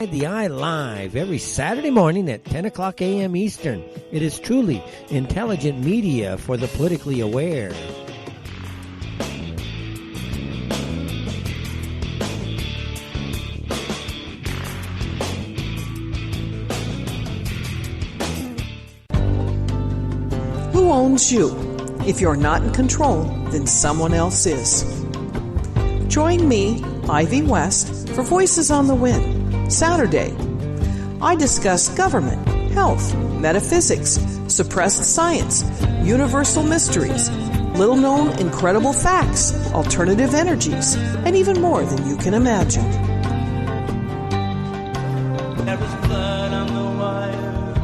The Eye live every Saturday morning at 10 o'clock a.m. Eastern. It is truly intelligent media for the politically aware. Who owns you? If you're not in control, then someone else is. Join me, Ivy West, for Voices on the Wind. Saturday, I discuss government, health, metaphysics, suppressed science, universal mysteries, little-known incredible facts, alternative energies, and even more than you can imagine.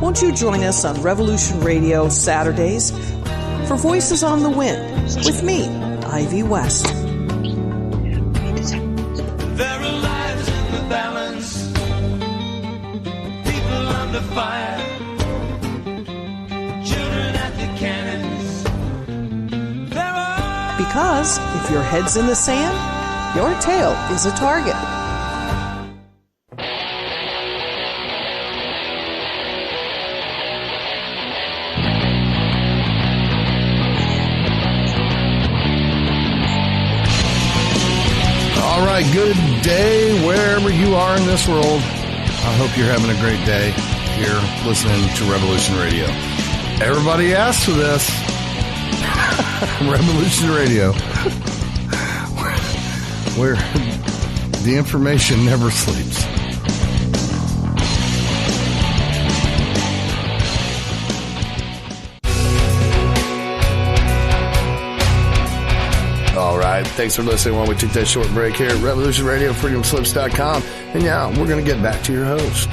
Won't you join us on Revolution Radio Saturdays for Voices on the Wind with me, Ivy West. There are lives in the balance. The fire, children at the cannons. Because if your head's in the sand, your tail is a target. All right, good day wherever you are in this world. I hope you're having a great day here listening to Revolution Radio. Everybody asks for this. Revolution Radio. Where the information never sleeps. All right, thanks for listening while we took that short break here at Revolution Radio, freedomslips.com. And now we're going to get back to your host.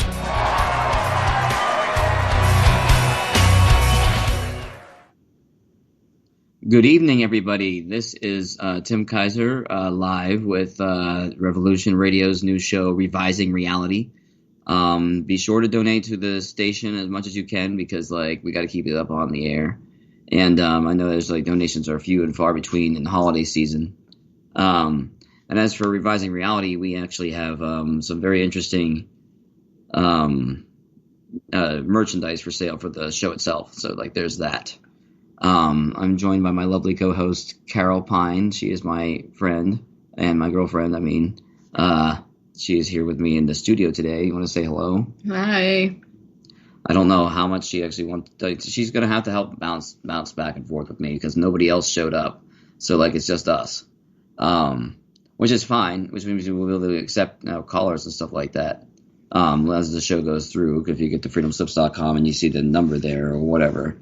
Good evening, everybody. This is Tim Kaiser live with Revolution Radio's new show, Revising Reality. Be sure to donate to the station as much as you can because, we got to keep it up on the air. And I know there's donations are few and far between in the holiday season. And as for Revising Reality, we actually have some very interesting merchandise for sale for the show itself. So there's that. I'm joined by my lovely co-host, Carol Pine. She is my friend and my girlfriend. She is here with me in the studio today. You want to say hello? Hi. I don't know how much she actually wants to. She's going to have to help bounce back and forth with me because nobody else showed up. So, it's just us, which is fine, which means we'll be able to accept callers and stuff like that as the show goes through. If you get to freedomslips.com and you see the number there or whatever.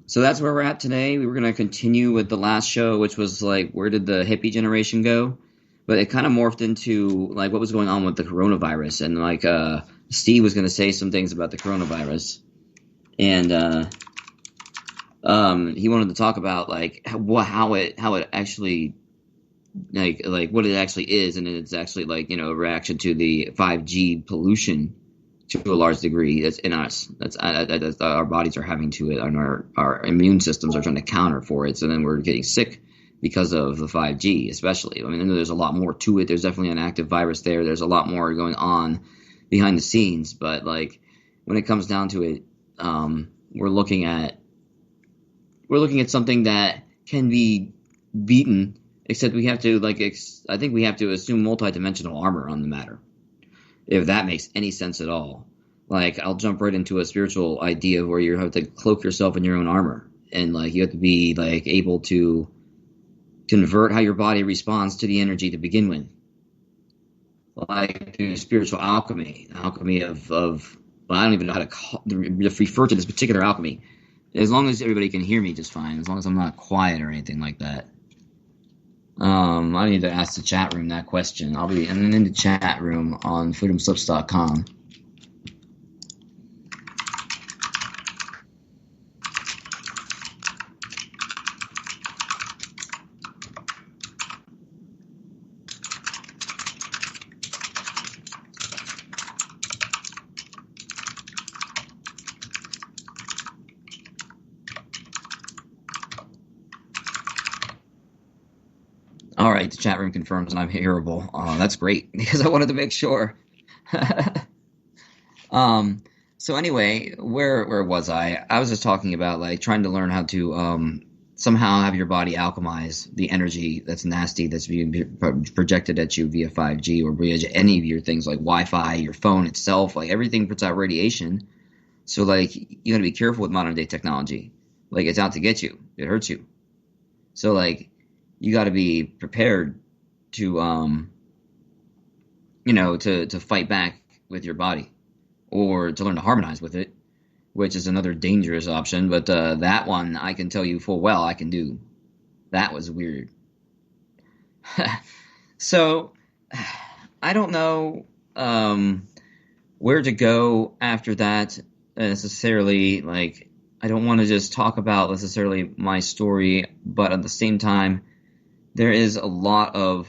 So that's where we're at today. We were going to continue with the last show, which was where did the hippie generation go? But it kind of morphed into what was going on with the coronavirus. And Steve was going to say some things about the coronavirus. And he wanted to talk about how it actually what it actually is. And it's actually a reaction to the 5G pollution to a large degree that's in us. That's our bodies are having to it, and our immune systems are trying to counter for it. So then we're getting sick because of the 5G, especially. I mean, there's a lot more to it. There's definitely an active virus there. There's a lot more going on behind the scenes. But when it comes down to it, we're looking at something that can be beaten. Except we have to I think we have to assume multidimensional armor on the matter. If that makes any sense at all. I'll jump right into a spiritual idea where you have to cloak yourself in your own armor. And, you have to be, able to convert how your body responds to the energy to begin with. Through spiritual alchemy of I don't even know how to refer to this particular alchemy. As long as everybody can hear me just fine. As long as I'm not quiet or anything like that. I need to ask the chat room that question. I'm in the chat room on freedomslips.com. All right, the chat room confirms that I'm hearable. That's great because I wanted to make sure So anyway, where was I? I was just talking about like trying to learn how to somehow have your body alchemize the energy that's nasty that's being projected at you via 5G or via any of your things like Wi-Fi, your phone itself, like everything puts out radiation. So like you got to be careful with modern day technology. Like it's out to get you. It hurts you. So like you got to be prepared to to fight back with your body or to learn to harmonize with it, which is another dangerous option. But that one I can tell you full well I can do. That was weird. So I don't know where to go after that necessarily. Like I don't want to just talk about necessarily my story, but at the same time, there is a lot of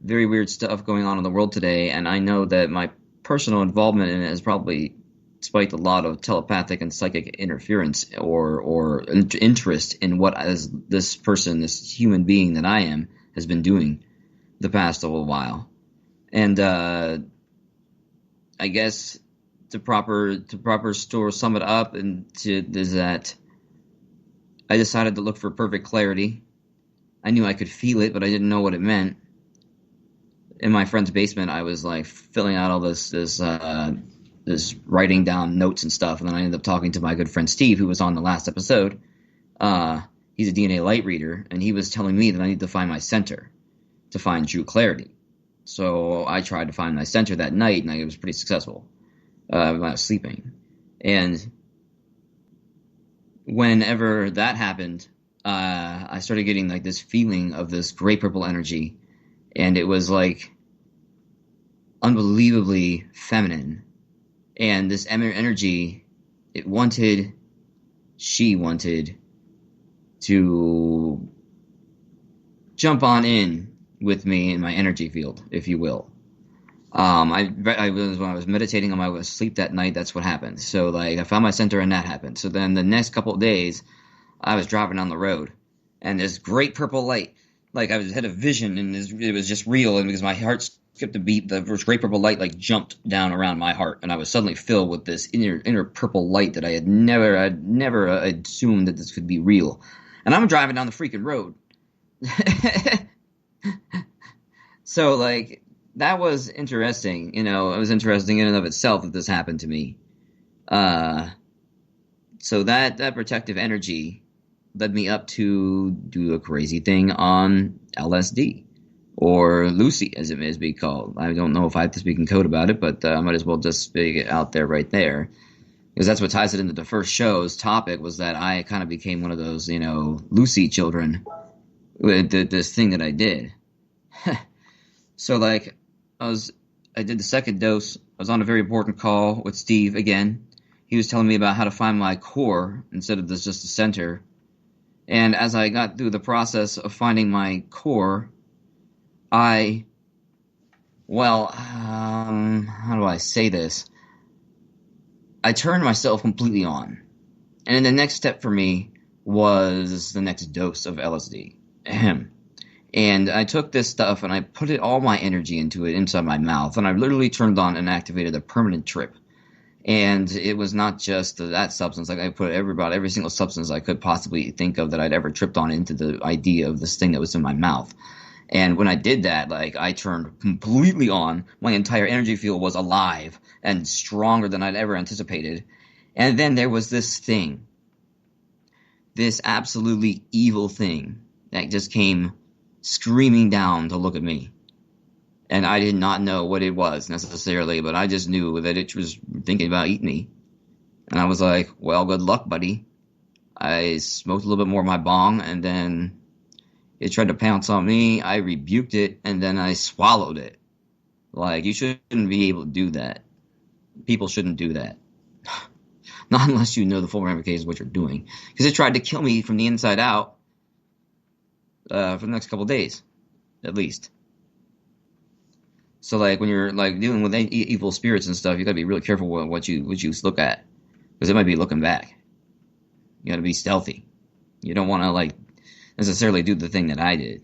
very weird stuff going on in the world today, and I know that my personal involvement in it has probably spiked a lot of telepathic and psychic interference or interest in what as this person, this human being that I am, has been doing the past little while. And I guess to sum it up is that I decided to look for perfect clarity. I knew I could feel it, but I didn't know what it meant. In my friend's basement, I was like filling out all this writing down notes and stuff, and then I ended up talking to my good friend Steve, who was on the last episode. He's a DNA light reader, and he was telling me that I need to find my center to find true clarity. So I tried to find my center that night, and I was pretty successful when I was sleeping. And whenever that happened, I started getting like this feeling of this gray purple energy, and it was like unbelievably feminine. And this energy, she wanted to jump on in with me in my energy field, if you will. When I was meditating on my sleep that night, that's what happened. So like I found my center and that happened. So then the next couple of days, I was driving down the road, and this great purple light, like I had a vision, and it was just real. And because my heart skipped a beat, the great purple light like jumped down around my heart, and I was suddenly filled with this inner purple light that I'd never assumed that this could be real. And I'm driving down the freaking road. So like that was interesting. It was interesting in and of itself that this happened to me. So that protective energy led me up to do a crazy thing on LSD, or Lucy, as it may be called. I don't know if I have to speak in code about it, but I might as well just speak it out there right there, because that's what ties it into the first show's topic, was that I kind of became one of those, Lucy children with this thing that I did. So like I did the second dose. I was on a very important call with Steve again. He was telling me about how to find my core instead of just the center. And as I got through the process of finding my core, how do I say this? I turned myself completely on. And then the next step for me was the next dose of LSD. And I took this stuff and I put all my energy into it inside my mouth. And I literally turned on and activated a permanent trip. And it was not just that substance. Like I put about every single substance I could possibly think of that I'd ever tripped on into the idea of this thing that was in my mouth. And when I did that, like I turned completely on. My entire energy field was alive and stronger than I'd ever anticipated. And then there was this thing, this absolutely evil thing that just came screaming down to look at me. And I did not know what it was necessarily, but I just knew that it was thinking about eating me. And I was like, well, good luck, buddy. I smoked a little bit more of my bong, and then it tried to pounce on me. I rebuked it, and then I swallowed it. Like, you shouldn't be able to do that. People shouldn't do that. Not unless you know the full ramifications of what you're doing. Because it tried to kill me from the inside out for the next couple of days, at least. So, like, when you're, like, dealing with evil spirits and stuff, you gotta be really careful with what you look at. Because it might be looking back. You gotta be stealthy. You don't want to, like, necessarily do the thing that I did.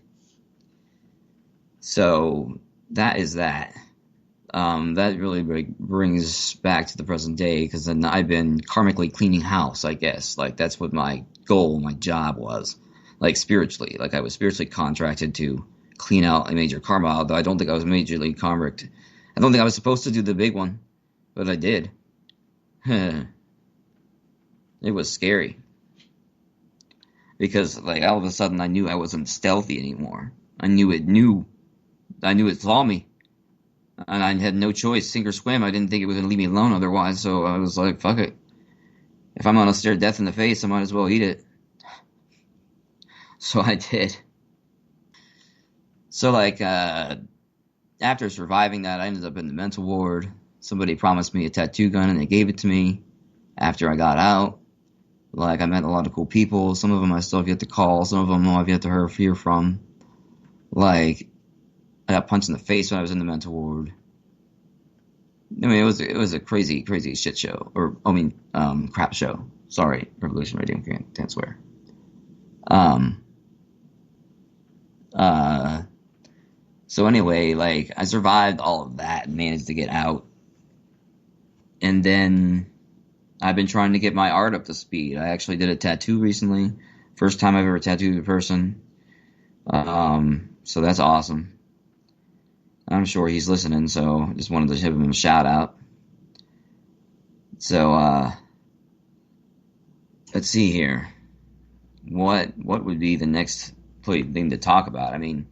So, that is that. that really brings back to the present day, because then I've been karmically cleaning house, I guess. Like, that's what my goal, my job was. Like, spiritually. Like, I was spiritually contracted to clean out a major karma, although I don't think I was majorly karmic. I don't think I was supposed to do the big one, but I did. It was scary. Because, like, all of a sudden I knew I wasn't stealthy anymore. I knew it saw me. And I had no choice, sink or swim. I didn't think it was going to leave me alone otherwise, so I was like, fuck it. If I'm going to stare death in the face, I might as well eat it. So I did. So, like, after surviving that, I ended up in the mental ward. Somebody promised me a tattoo gun, and they gave it to me after I got out. Like, I met a lot of cool people. Some of them I still have yet to call. Some of them I've yet to hear from. Like, I got punched in the face when I was in the mental ward. I mean, it was a crazy shit show, crap show. Sorry, Revolution Radio, can't swear. So anyway, like, I survived all of that and managed to get out, and then I've been trying to get my art up to speed. I actually did a tattoo recently, first time I've ever tattooed a person. So that's awesome. I'm sure he's listening, so just wanted to give him a shout out. So, let's see here. What would be the next thing to talk about? I mean,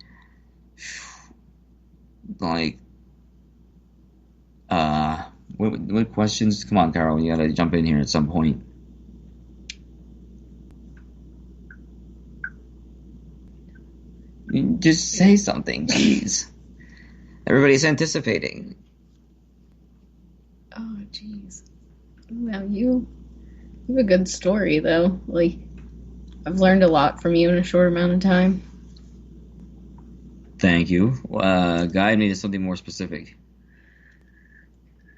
like, what questions? Come on, Carol, you gotta jump in here at some point. Just say something, jeez. Everybody's anticipating. Oh, jeez. Wow, you have a good story, though. Like, I've learned a lot from you in a short amount of time. Thank you. Guide me to something more specific.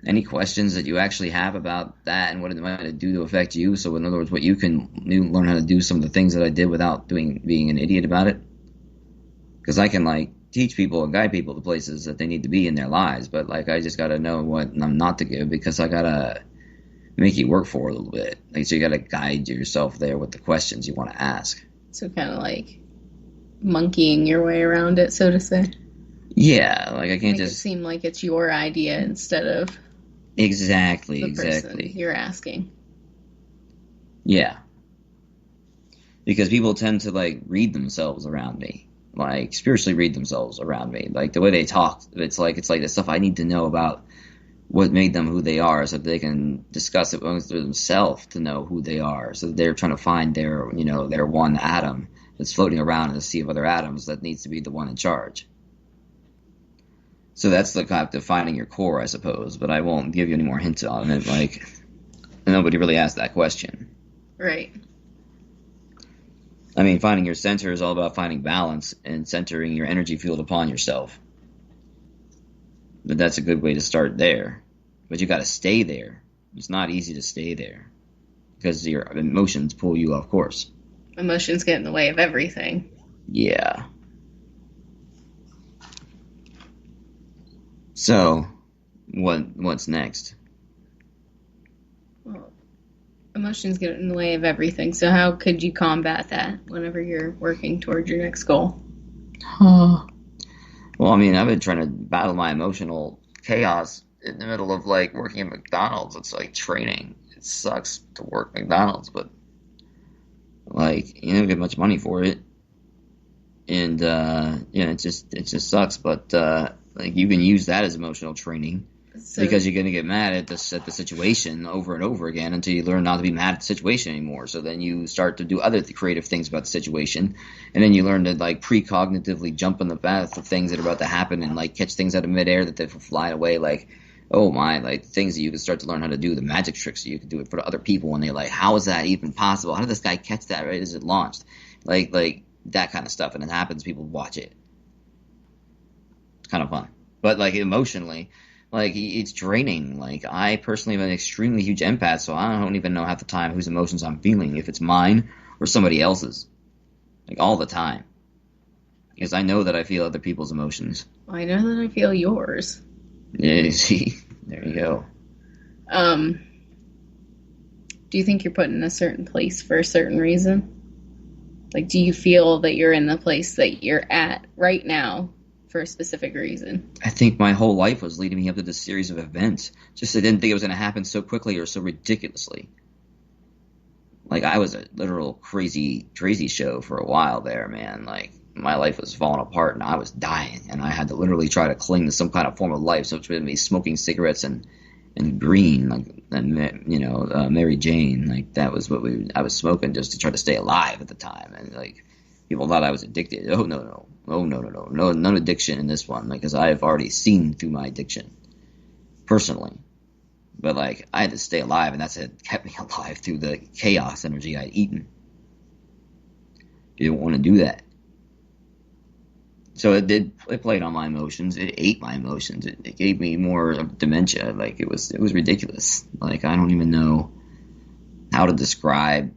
Any questions that you actually have about that and what it might do to affect you? So, in other words, what you learn how to do some of the things that I did without being an idiot about it. Because I can, like, teach people and guide people to places that they need to be in their lives, but, like, I just gotta know what not to give, because I gotta make you work for a little bit. Like, so you gotta guide yourself there with the questions you want to ask. So kind of like monkeying your way around it, so to say. Yeah, like, I can't Make just it seem like it's your idea instead of exactly the person you're asking. Yeah, because people tend to, like, read themselves around me. Like, spiritually read themselves around me. Like, the way they talk, it's like the stuff I need to know about what made them who they are, so that they can discuss it amongst themselves to know who they are. So that they're trying to find their one atom that's floating around in the sea of other atoms that needs to be the one in charge. So that's the kind of defining your core, I suppose, but I won't give you any more hints on it. Like, nobody really asked that question. Right. I mean, finding your center is all about finding balance and centering your energy field upon yourself. But that's a good way to start there. But you got to stay there. It's not easy to stay there because your emotions pull you off course. Emotions get in the way of everything. Yeah. So, what's next? Well, emotions get in the way of everything, so how could you combat that whenever you're working towards your next goal? Well, I mean, I've been trying to battle my emotional chaos in the middle of, like, working at McDonald's. It's like training. It sucks to work McDonald's, but, like, you don't get much money for it. And, it just sucks, but, like, you can use that as emotional training. Because you're going to get mad at the situation over and over again until you learn not to be mad at the situation anymore. So then you start to do other creative things about the situation. And then you learn to, like, precognitively jump in the path of things that are about to happen and, like, catch things out of midair that they're flying away. Like, oh my, like, things that you can start to learn how to do, the magic tricks that you can do it for other people. And they're like, how is that even possible? How did this guy catch that right as it launched? Like that kind of stuff. And it happens, people watch it. It's kind of fun. But, like, emotionally, like, it's draining. Like, I personally am an extremely huge empath, so I don't even know half the time whose emotions I'm feeling, if it's mine or somebody else's. Like, all the time. Because I know that I feel other people's emotions. I know that I feel yours. Yeah, see, there you go. Do you think you're put in a certain place for a certain reason? Like, do you feel that you're in the place that you're at right now for a specific reason? I think my whole life was leading me up to this series of events. Just I didn't think it was going to happen so quickly or so ridiculously. Like, I was a literal crazy show for a while there, man. Like, my life was falling apart and I was dying, and I had to literally try to cling to some kind of form of life, so it's been me smoking cigarettes and green, like, and Mary Jane, like that was what I was smoking just to try to stay alive at the time, and like people thought I was addicted. Oh no, no addiction in this one, because I have already seen through my addiction personally, but like I had to stay alive, and that's what kept me alive through the chaos energy I'd eaten. You don't want to do that. So it played on my emotions. It ate my emotions. It gave me more of dementia. Like it was ridiculous. Like I don't even know how to describe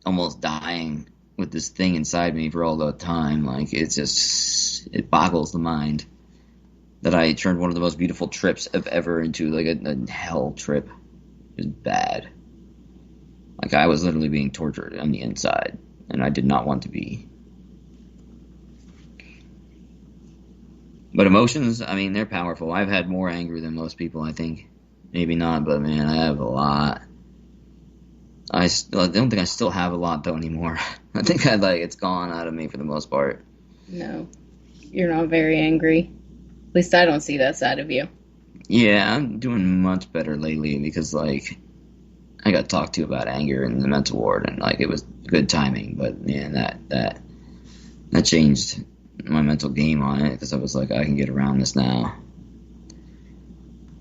almost dying with this thing inside me for all the time. Like it boggles the mind that I turned one of the most beautiful trips of ever into like a hell trip. It was bad. Like I was literally being tortured on the inside, and I did not want to be. But emotions, I mean, they're powerful. I've had more anger than most people, I think. Maybe not, but man, I have a lot. I don't think I still have a lot, though, anymore. I think it's gone out of me for the most part. No, you're not very angry. At least I don't see that side of you. Yeah, I'm doing much better lately because, like, I got talked to about anger in the mental ward, and, like, it was good timing. But, man, that changed my mental game on it, because I was like, I can get around this now.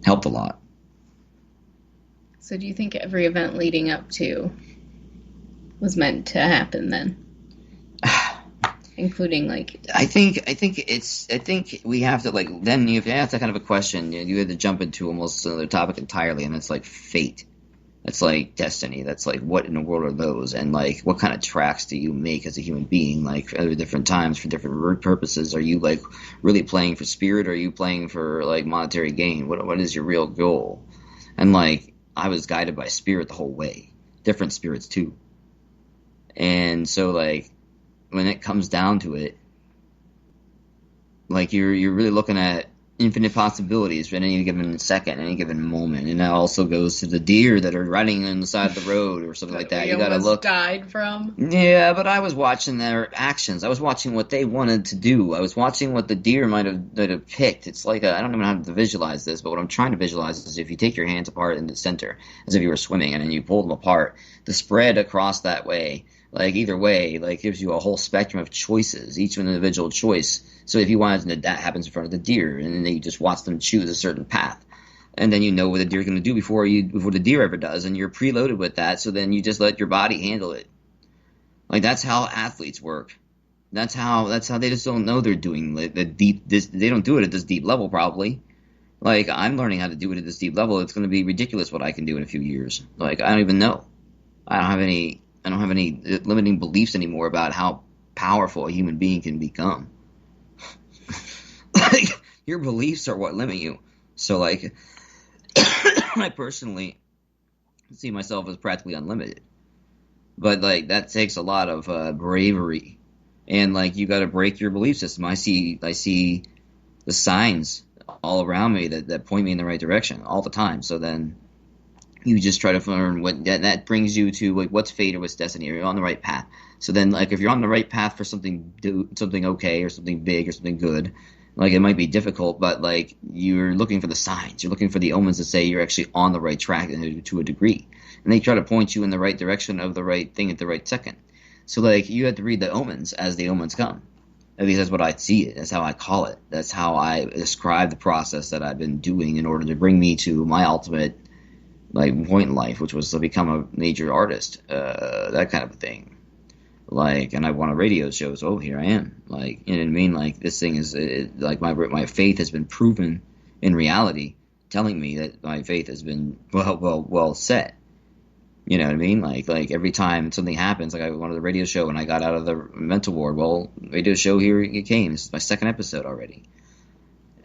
Helped a lot. So do you think every event leading up to was meant to happen then? Including like I think we have to, like, then you have to kind of a question, you had to jump into almost another topic entirely, and it's like fate. That's like destiny. That's like, what in the world are those? And like, what kind of tracks do you make as a human being? Like, at different times for different purposes. Are you like really playing for spirit? Or are you playing for like monetary gain? What is your real goal? And like, I was guided by spirit the whole way. Different spirits too. And so like, when it comes down to it, like you're really looking at infinite possibilities for any given second, any given moment, and that also goes to the deer that are riding on the side of the road or something like that. You gotta look. Died from. Yeah, but I was watching their actions. I was watching what they wanted to do. I was watching what the deer might have picked. It's like I don't even know how to visualize this, but what I'm trying to visualize is if you take your hands apart in the center, as if you were swimming, and then you pull them apart, the spread across that way. Like, either way, like, gives you a whole spectrum of choices, each individual choice. So if you wanted that happens in front of the deer, and then you just watch them choose a certain path. And then you know what the deer's going to do before the deer ever does, and you're preloaded with that, so then you just let your body handle it. Like, that's how athletes work. That's how they just don't know they're doing the deep, they don't do it at this deep level, probably. Like, I'm learning how to do it at this deep level. It's going to be ridiculous what I can do in a few years. Like, I don't even know. I don't have any limiting beliefs anymore about how powerful a human being can become. Like, your beliefs are what limit you. So, like, I personally see myself as practically unlimited. But, like, that takes a lot of bravery. And, like, you got to break your belief system. I see the signs all around me that point me in the right direction all the time. So then you just try to learn what that brings you to, like, what's fate or what's destiny. Are you on the right path? So then, like, if you're on the right path for something okay or something big or something good, like, it might be difficult, but like, you're looking for the signs. You're looking for the omens that say you're actually on the right track to a degree, and they try to point you in the right direction of the right thing at the right second. So like, you have to read the omens as the omens come. At least that's what I see it. That's how I call it. That's how I describe the process that I've been doing in order to bring me to my ultimate, like, point in life, which was to become a major artist, that kind of a thing. Like, and I won a radio show, so here I am. Like, you know what I mean? Like, this thing is, like, my faith has been proven in reality, telling me that my faith has been well set. You know what I mean? Like every time something happens, like I went to the radio show and I got out of the mental ward. Well, radio show, here it came. This is my second episode already.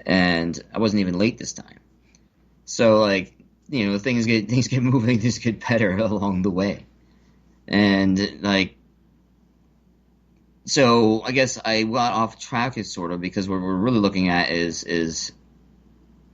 and I wasn't even late this time. So like, things get moving, things get better along the way, and like, so I guess I got off track, is sort of, because what we're really looking at is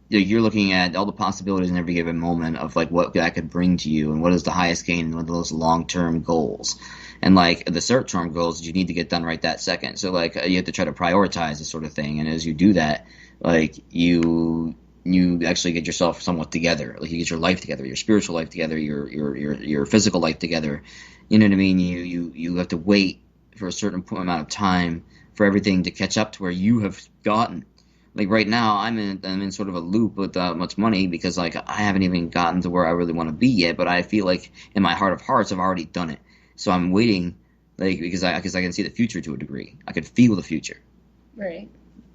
you're looking at all the possibilities in every given moment of like what that could bring to you, and what is the highest gain, and what are those long-term goals, and like the short-term goals you need to get done right that second. So like you have to try to prioritize this sort of thing, and as you do that, like you actually get yourself somewhat together. Like you get your life together, your spiritual life together, your physical life together. You know what I mean? You have to wait for a certain amount of time for everything to catch up to where you have gotten. Like right now, I'm in sort of a loop without much money, because like I haven't even gotten to where I really want to be yet. But I feel like in my heart of hearts, I've already done it. So I'm waiting, like because I can see the future to a degree. I could feel the future. Right.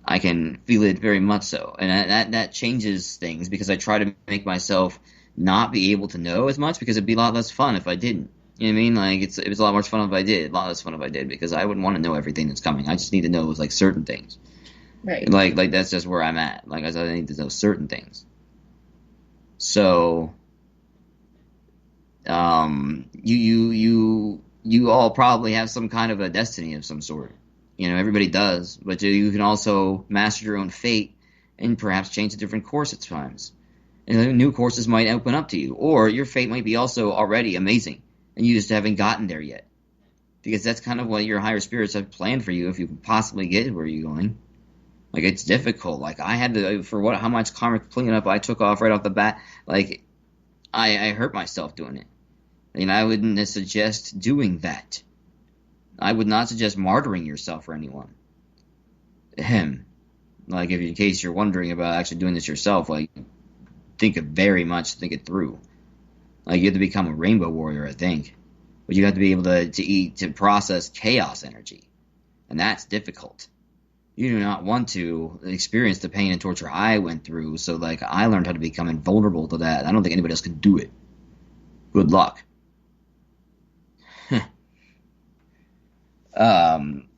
I can feel it very much so, and that changes things, because I try to make myself not be able to know as much, because it'd be a lot less fun if I didn't. You know what I mean? Like it was a lot more fun if I did. A lot less fun if I did, because I wouldn't want to know everything that's coming. I just need to know like certain things. Right. Like that's just where I'm at. Like I said, I need to know certain things. So, you all probably have some kind of a destiny of some sort. Everybody does, but you can also master your own fate and perhaps change a different course at times. And new courses might open up to you, or your fate might be also already amazing, and you just haven't gotten there yet. Because that's kind of what your higher spirits have planned for you, if you can possibly get where you're going. Like, it's difficult. Like, I had to, how much karmic cleanup I took off right off the bat, like, I hurt myself doing it. And I wouldn't suggest doing that. I would not suggest martyring yourself for anyone. Like, if in case you're wondering about actually doing this yourself, like, think it through. Like, you have to become a rainbow warrior, I think. But you have to be able to process chaos energy. And that's difficult. You do not want to experience the pain and torture I went through, so, like, I learned how to become invulnerable to that. I don't think anybody else could do it. Good luck.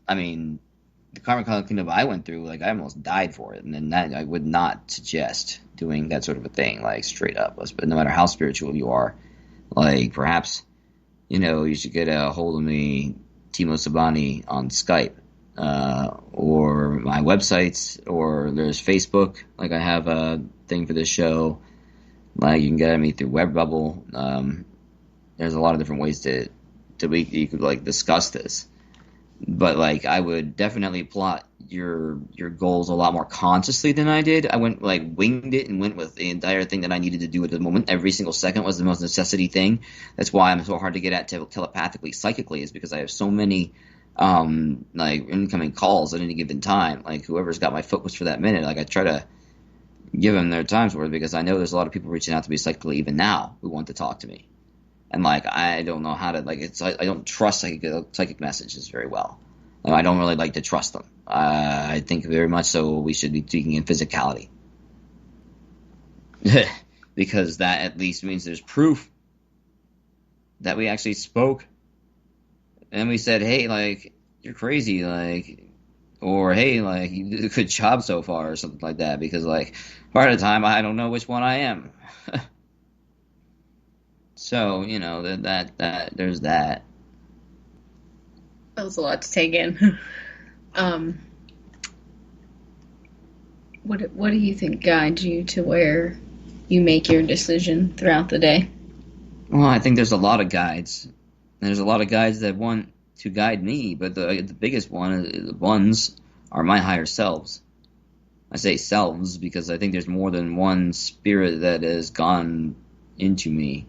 I mean, the Karmic Cleanup I went through, like, I almost died for it, and then that I would not suggest doing that sort of a thing, like, straight up. But no matter how spiritual you are, like, perhaps, you should get a hold of me, Timo Sabani, on Skype, or my websites, or there's Facebook. Like, I have a thing for this show. Like, you can get at me through Webbubble. There's a lot of different ways you could, like, discuss this. But, like, I would definitely plot your goals a lot more consciously than I did. I winged it and went with the entire thing that I needed to do at the moment. Every single second was the most necessity thing. That's why I'm so hard to get at telepathically, psychically, is because I have so many, like, incoming calls at any given time. Like, whoever's got my focus for that minute, like, I try to give them their time's worth, because I know there's a lot of people reaching out to me psychically even now who want to talk to me. And, like, I don't know how to, like, I don't trust psychic messages very well. Like, I don't really like to trust them. I think very much so we should be speaking in physicality. Because that at least means there's proof that we actually spoke. And we said, hey, like, you're crazy, like, or, hey, like, you did a good job so far, or something like that. Because, like, part of the time, I don't know which one I am. So, that there's that. That was a lot to take in. What do you think guides you to where you make your decision throughout the day? Well, I think there's a lot of guides. There's a lot of guides that want to guide me, but the biggest ones are my higher selves. I say selves because I think there's more than one spirit that has gone into me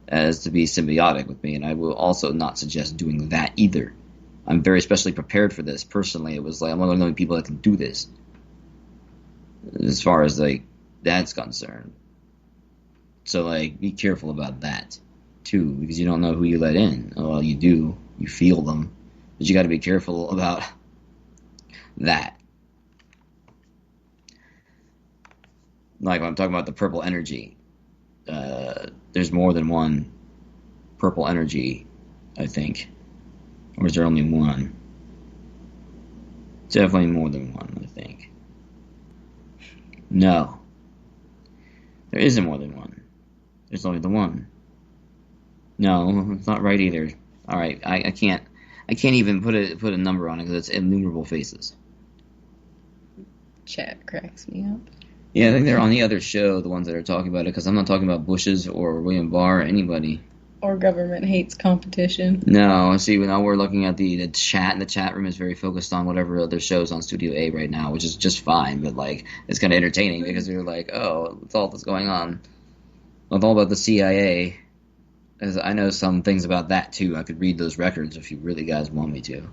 as to be symbiotic with me, and I will also not suggest doing that either. I'm very specially prepared for this. Personally, it was like I'm one of the only people that can do this, as far as like that's concerned. So like, be careful about that too, because you don't know who you let in. Well, you do. You feel them, but you got to be careful about that. Like when I'm talking about the purple energy, there's more than one purple energy, I think. Or is there only one? Definitely more than one, I think. No. There isn't more than one. There's only the one. No, it's not right either. All right, I can't even put a number on it because it's innumerable faces. Chat cracks me up. Yeah, I think they're on the other show, the ones that are talking about it, because I'm not talking about Bushes or William Barr or anybody. Or government hates competition. No, see, now we're looking at the chat, and the chat room is very focused on whatever other shows on Studio A right now, which is just fine, but, like, it's kind of entertaining because they're like, oh, it's all that's going on. It's all about the CIA. As I know some things about that, too. I could read those records if you really guys want me to.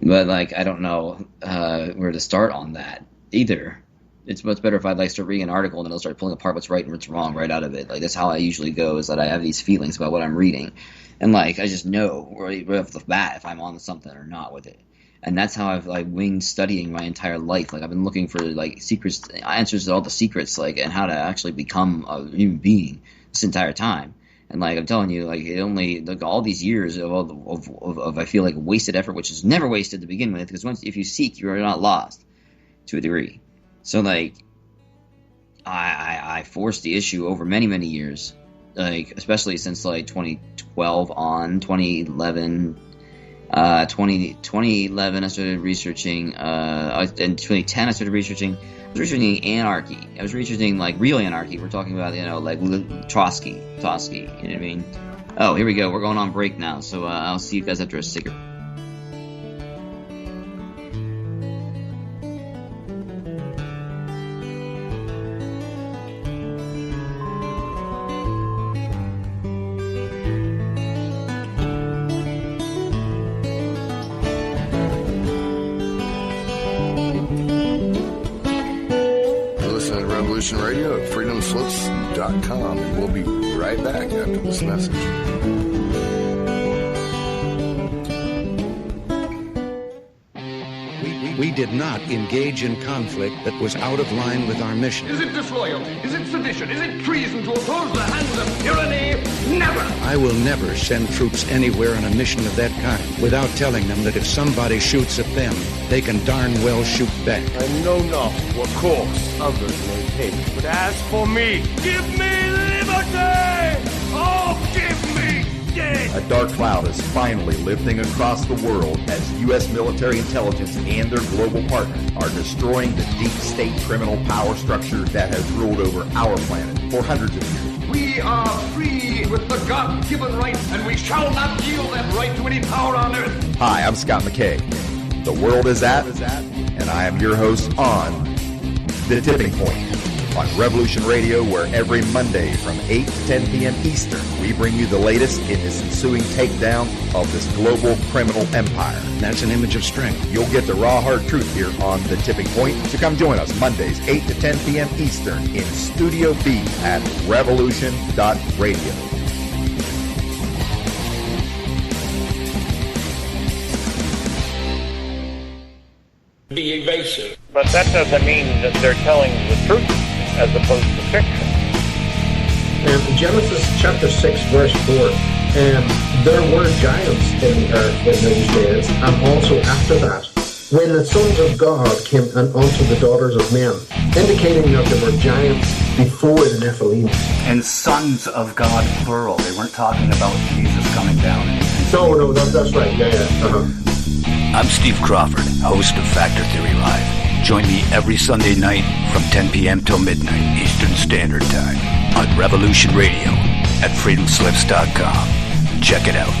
But, like, I don't know where to start on that either. It's much better if I'd like start reading an article and then I'll start pulling apart what's right and what's wrong right out of it. Like, that's how I usually go, is that I have these feelings about what I'm reading. And, like, I just know right off the bat if I'm on something or not with it. And that's how I've, like, winged studying my entire life. Like, I've been looking for, like, secrets, answers to all the secrets, like, and how to actually become a human being this entire time. And, like, I'm telling you, like, it only, like, all these years of I feel like, wasted effort, which is never wasted to begin with, because if you seek, you're not lost to a degree. So, like, I forced the issue over many, many years, like, especially since, like, 2012 on, 2011, 2011 I started researching, in 2010 I started researching, anarchy. I was researching, like, real anarchy. We're talking about, you know, like, Trotsky, you know what I mean? Oh, here we go. We're going on break now, so I'll see you guys after a cigarette. Radio at freedomslips.com, and we'll be right back after this message. We did not engage in conflict that was out of line with our mission. Is it disloyalty? Is it sedition? Is it treason to oppose the hands of tyranny? Never! I will never send troops anywhere on a mission of that kind without telling them that if somebody shoots at them, they can darn well shoot back. I know not what course others may take, but as for me, give me liberty! Oh, give me death! A dark cloud is finally lifting across the world as U.S. military intelligence and their global partners are destroying the deep state criminal power structure that has ruled over our planet for hundreds of years. We are free with the God-given right, and we shall not yield that right to any power on earth. Hi, I'm Scott McKay. The world is at, and I am your host on The Tipping Point on Revolution Radio, where every Monday from 8 to 10 p.m. Eastern, we bring you the latest in this ensuing takedown of this global criminal empire. That's an image of strength. You'll get the raw, hard truth here on The Tipping Point, so come join us Mondays, 8 to 10 p.m. Eastern in Studio B at revolution.radio. Be evasive. But that doesn't mean that they're telling the truth as opposed to fiction. And Genesis chapter 6, verse 4, there were giants in the earth in those days, and also after that, when the sons of God came unto the daughters of men, indicating that there were giants before the Nephilim. And sons of God, plural. They weren't talking about Jesus coming down. No, that's right. Yeah. Uh-huh. I'm Steve Crawford, host of Factor Theory Live. Join me every Sunday night from 10 p.m. till midnight Eastern Standard Time on Revolution Radio at freedomslips.com. Check it out.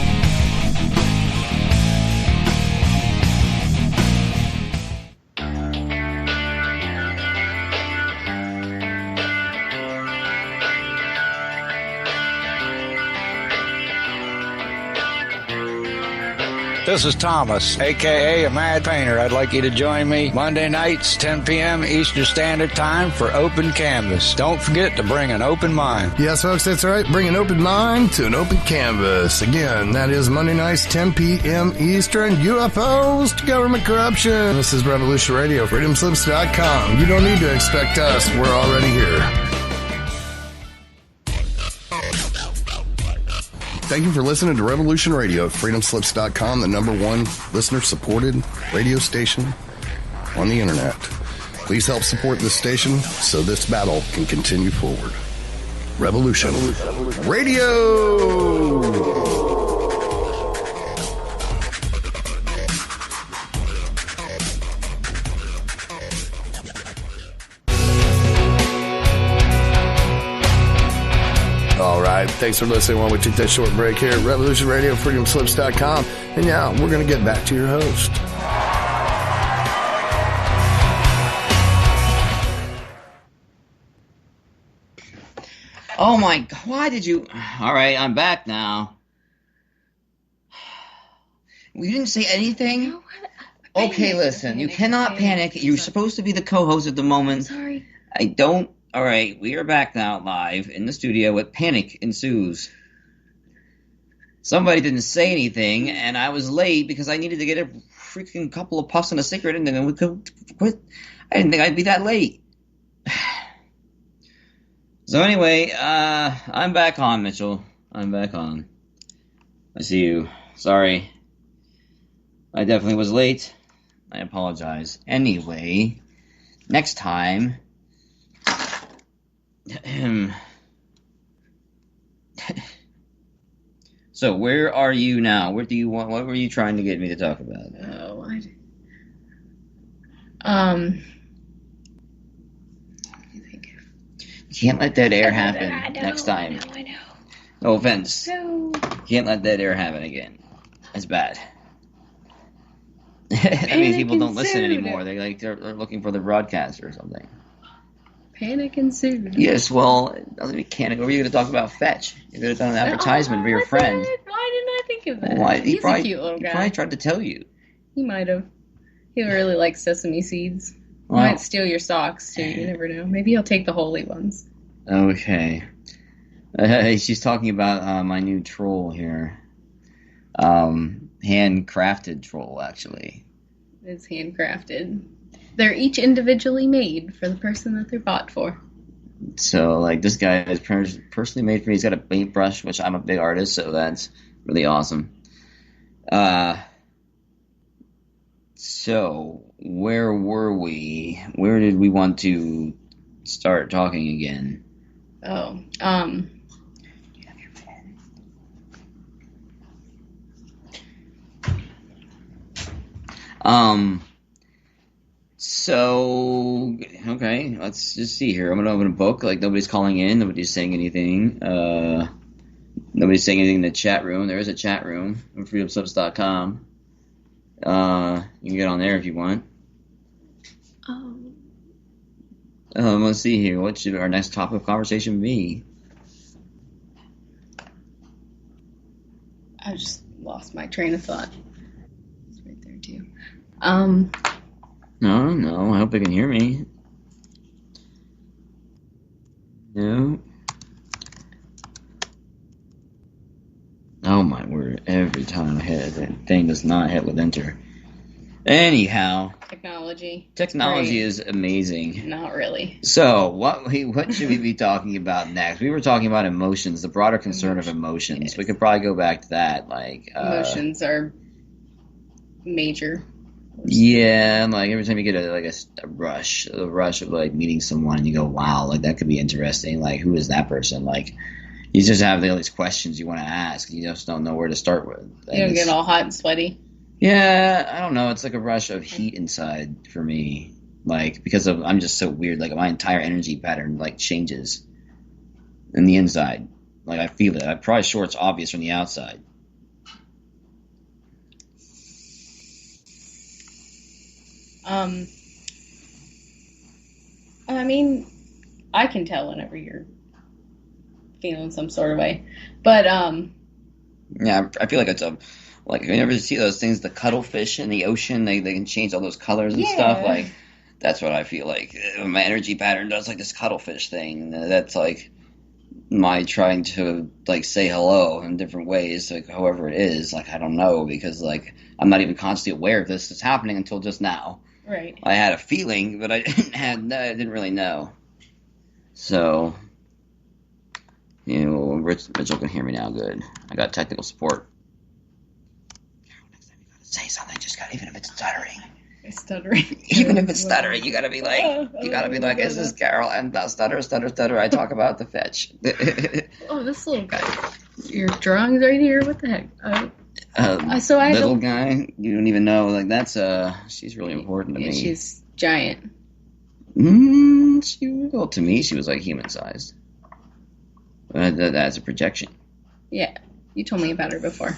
This is Thomas, a.k.a. a Mad Painter. I'd like you to join me Monday nights, 10 p.m. Eastern Standard Time for Open Canvas. Don't forget to bring an open mind. Yes, folks, that's right. Bring an open mind to an open canvas. Again, that is Monday nights, 10 p.m. Eastern. UFOs to government corruption. This is Revolution Radio, freedomslips.com. You don't need to expect us. We're already here. Thank you for listening to Revolution Radio at freedomslips.com, the #1 listener-supported radio station on the internet. Please help support this station so this battle can continue forward. Revolution Radio! All right, thanks for listening while we take that short break here at Revolution Radio, freedomslips.com. And now we're going to get back to your host. Oh my God, why did you... All right, I'm back now. You didn't say anything? Okay, listen, you cannot panic. You're supposed to be the co-host at the moment. Sorry. I don't... All right, we are back now live in the studio with Panic Ensues. Somebody didn't say anything, and I was late because I needed to get a freaking couple of puffs and a cigarette, and then we could quit. I didn't think I'd be that late. So anyway, I'm back on, Mitchell. I'm back on. I see you. Sorry. I definitely was late. I apologize. Anyway, next time... So where are you now? What were you trying to get me to talk about? Oh, You can't let dead air happen next time. I know. No offense. No. You can't let dead air happen again. That's bad. That means people don't listen anymore. They're looking for the broadcaster or something. Panic ensued. Yes, well, doesn't mean can't. What were you going to talk about? Fetch. You could have done an advertisement for your friend. Why didn't I think of that? Why? He's a cute little guy. He probably tried to tell you. He might have. He really likes sesame seeds. He might steal your socks, too. You never know. Maybe he'll take the holy ones. Okay. She's talking about my new troll here. Handcrafted troll, actually. It's handcrafted. They're each individually made for the person that they're bought for. So, like, this guy is personally made for me. He's got a paintbrush, which I'm a big artist, so that's really awesome. So, where were we? Where did we want to start talking again? Oh, So, okay, let's just see here. I'm going to open a book. Like, nobody's calling in. Nobody's saying anything. Nobody's saying anything in the chat room. There is a chat room on freedomslips.com. You can get on there if you want. Let's see here. What should our next topic of conversation be? I just lost my train of thought. It's right there, too. No, I hope they can hear me. No. Oh my word, every time I hit it, that thing does not hit with enter. Anyhow. Technology. Technology is amazing. Not really. So, what should we be talking about next? We were talking about emotions, the broader concern of emotions. Yes. We could probably go back to that. Emotions are major. Yeah, like every time you get a rush of like meeting someone and you go, wow, like that could be interesting. Like, who is that person? Like, you just have all these questions you want to ask. You just don't know where to start with. Like, you don't get all hot and sweaty. Yeah, I don't know. It's like a rush of heat inside for me. Like, because I'm just so weird. Like, my entire energy pattern like changes in the inside. Like, I feel it. I'm probably sure it's obvious from the outside. I mean, I can tell whenever you're feeling some sort of way, but yeah, I feel like it's like, you ever see those things, the cuttlefish in the ocean, they can change all those colors and stuff. Like, that's what I feel like. My energy pattern does like this cuttlefish thing. That's like my trying to like say hello in different ways, like however it is. Like, I don't know, because like I'm not even consciously aware of this is happening until just now. Right. I had a feeling, but I didn't really know. So, you know, Mitchell can hear me now. Good. I got technical support. Next time you gotta say something, just even if it's stuttering. stuttering. Even if it's stuttering, you gotta be like, is this Carol? And stutter, stutter, stutter. I talk about the fetch. Oh, this little guy. Your drawing's right here. What the heck? So I little guy. You don't even know. Like that's she's really important to me. She's giant. To me, she was like human sized. That's a projection. Yeah, you told me about her before.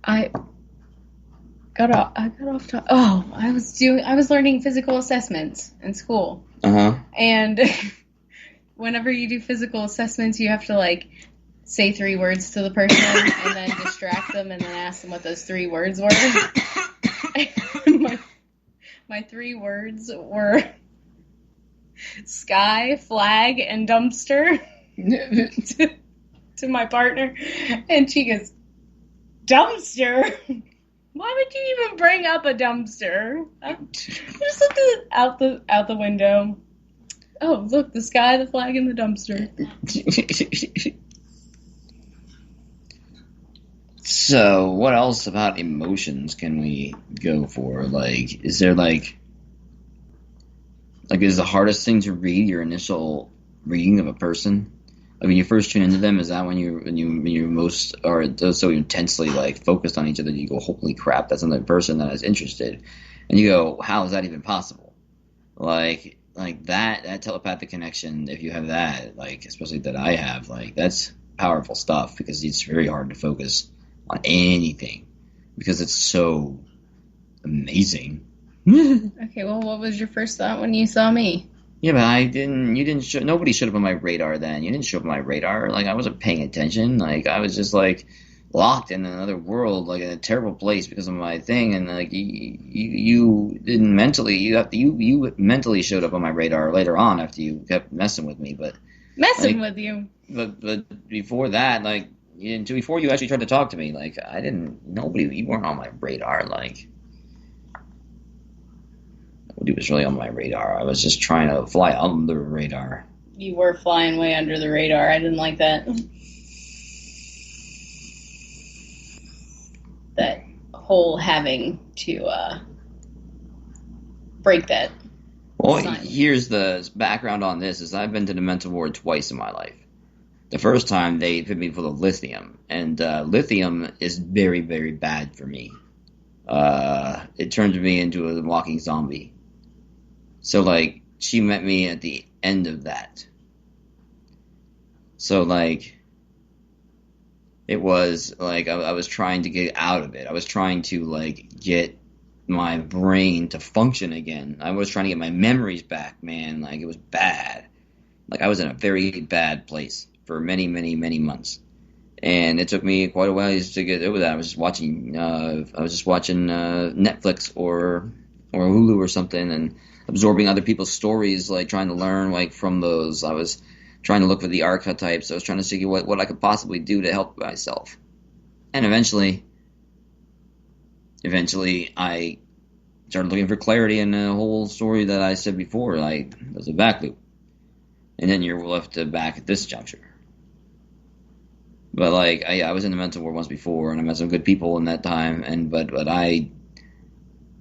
I got off top. Oh, I was learning physical assessments in school. And whenever you do physical assessments, you have to like say 3 words to the person and then distract them and then ask them what those 3 words were. My 3 words were sky, flag, and dumpster to my partner, and she goes, dumpster? Why would you even bring up a dumpster? I just looked out the window. Oh, look, the sky, the flag, and the dumpster. So, what else about emotions can we go for? Like, is there like is the hardest thing to read your initial reading of a person? Like when you first tune into them, is that when you most are so intensely like focused on each other, you go, holy crap, that's another person that is interested, and you go, how is that even possible? Like that telepathic connection, if you have that, like especially that I have, like that's powerful stuff because it's very hard to focus on anything because it's so amazing. Okay, well, what was your first thought when you saw me? Yeah, but nobody showed up on my radar then. You didn't show up on my radar. Like, I wasn't paying attention. Like, I was just, like, locked in another world, like, in a terrible place because of my thing. And, like, you didn't mentally, you mentally showed up on my radar later on after you kept messing with me. But with you. But before that, like, before you actually tried to talk to me, like, you weren't on my radar, like. Nobody was really on my radar. I was just trying to fly under the radar. You were flying way under the radar. I didn't like that. That whole having to break that. Well, sign. Here's the background on this: is I've been to the mental ward twice in my life. The first time they put me full of lithium, and lithium is very, very bad for me. It turned me into a walking zombie. So, like, she met me at the end of that. So, like, it was, like, I was trying to get out of it. I was trying to, like, get my brain to function again. I was trying to get my memories back, man. Like, it was bad. Like, I was in a very bad place for many, many, many months. And it took me quite a while to get over that. I was just watching Netflix or Hulu or something and absorbing other people's stories, like trying to learn like from those. I was trying to look for the archetypes. I was trying to see what I could possibly do to help myself. And eventually I started looking for clarity in the whole story that I said before. Like, there's a back loop. And then you're left back at this juncture. But like I was in the mental ward once before, and I met some good people in that time. But I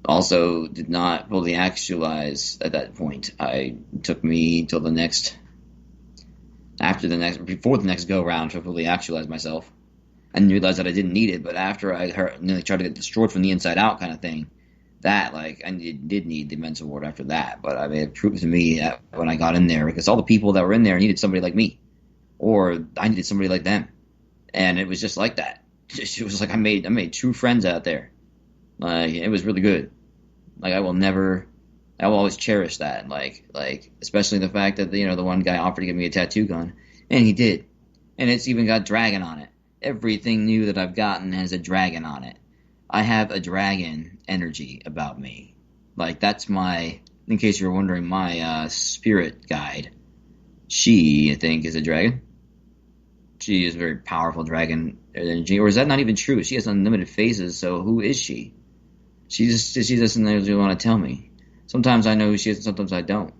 also did not fully actualize at that point. It took me till before the next go round to fully actualize myself, and realized that I didn't need it. But after I nearly tried to get destroyed from the inside out, kind of thing, that like I did need the mental ward after that. But I mean, it proved to me that when I got in there, because all the people that were in there needed somebody like me, or I needed somebody like them. And it was just like that. It was like I made true friends out there. Like, it was really good. Like, I will always cherish that. Like especially the fact that, the one guy offered to give me a tattoo gun, and he did. And it's even got dragon on it. Everything new that I've gotten has a dragon on it. I have a dragon energy about me. Like, that's in case you're wondering, my spirit guide. She, I think, is a dragon. She is a very powerful dragon energy. Or is that not even true? She has unlimited phases, so who is she? She doesn't really want to tell me. Sometimes I know who she is, and sometimes I don't.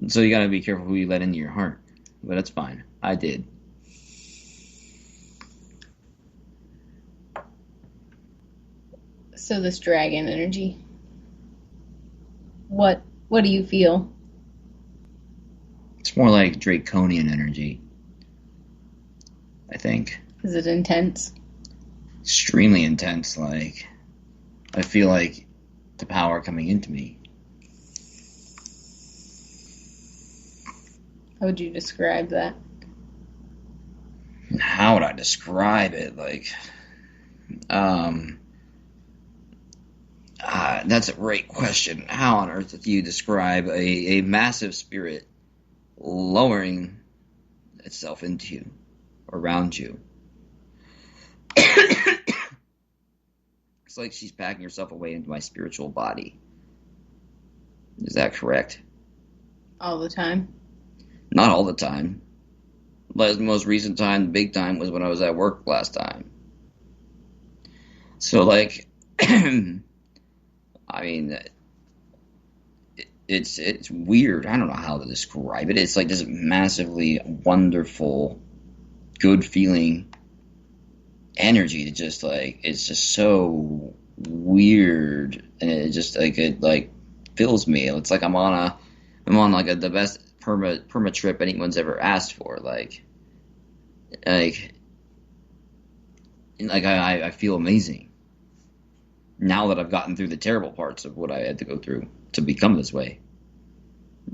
So you gotta be careful who you let into your heart. But that's fine. I did. So this dragon energy. What do you feel? It's more like draconian energy, I think. Is it intense? Extremely intense. Like, I feel like the power coming into me. How would you describe that? How would I describe it? Like, that's a great question. How on earth do you describe a massive spirit lowering itself into you, around you? It's like she's packing herself away into my spiritual body. Is that correct? All the time? Not all the time. But the most recent time, the big time, was when I was at work last time. So, like, I mean, it's weird. I don't know how to describe it. It's like this massively wonderful, good feeling energy that just like, it's just so weird, and it just like fills me. It's like I'm on like the best perma trip anyone's ever asked for. Like I feel amazing now that I've gotten through the terrible parts of what I had to go through to become this way.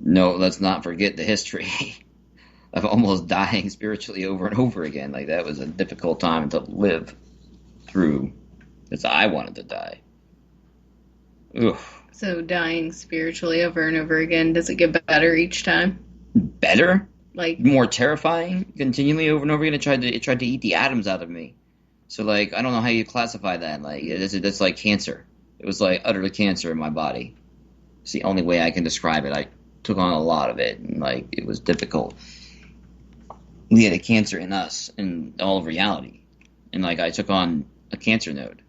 No, let's not forget the history of almost dying spiritually over and over again. Like, that was a difficult time to live through, because I wanted to die. Oof. So dying spiritually over and over again, does it get better each time? Better? Like, more terrifying? Continually over and over again, it tried to eat the atoms out of me. So, like, I don't know how you classify that. Like, that's like cancer. It was like utterly cancer in my body. It's the only way I can describe it. I took on a lot of it, and like, it was difficult. We had a cancer in us, in all of reality, and like, I took on a cancer node,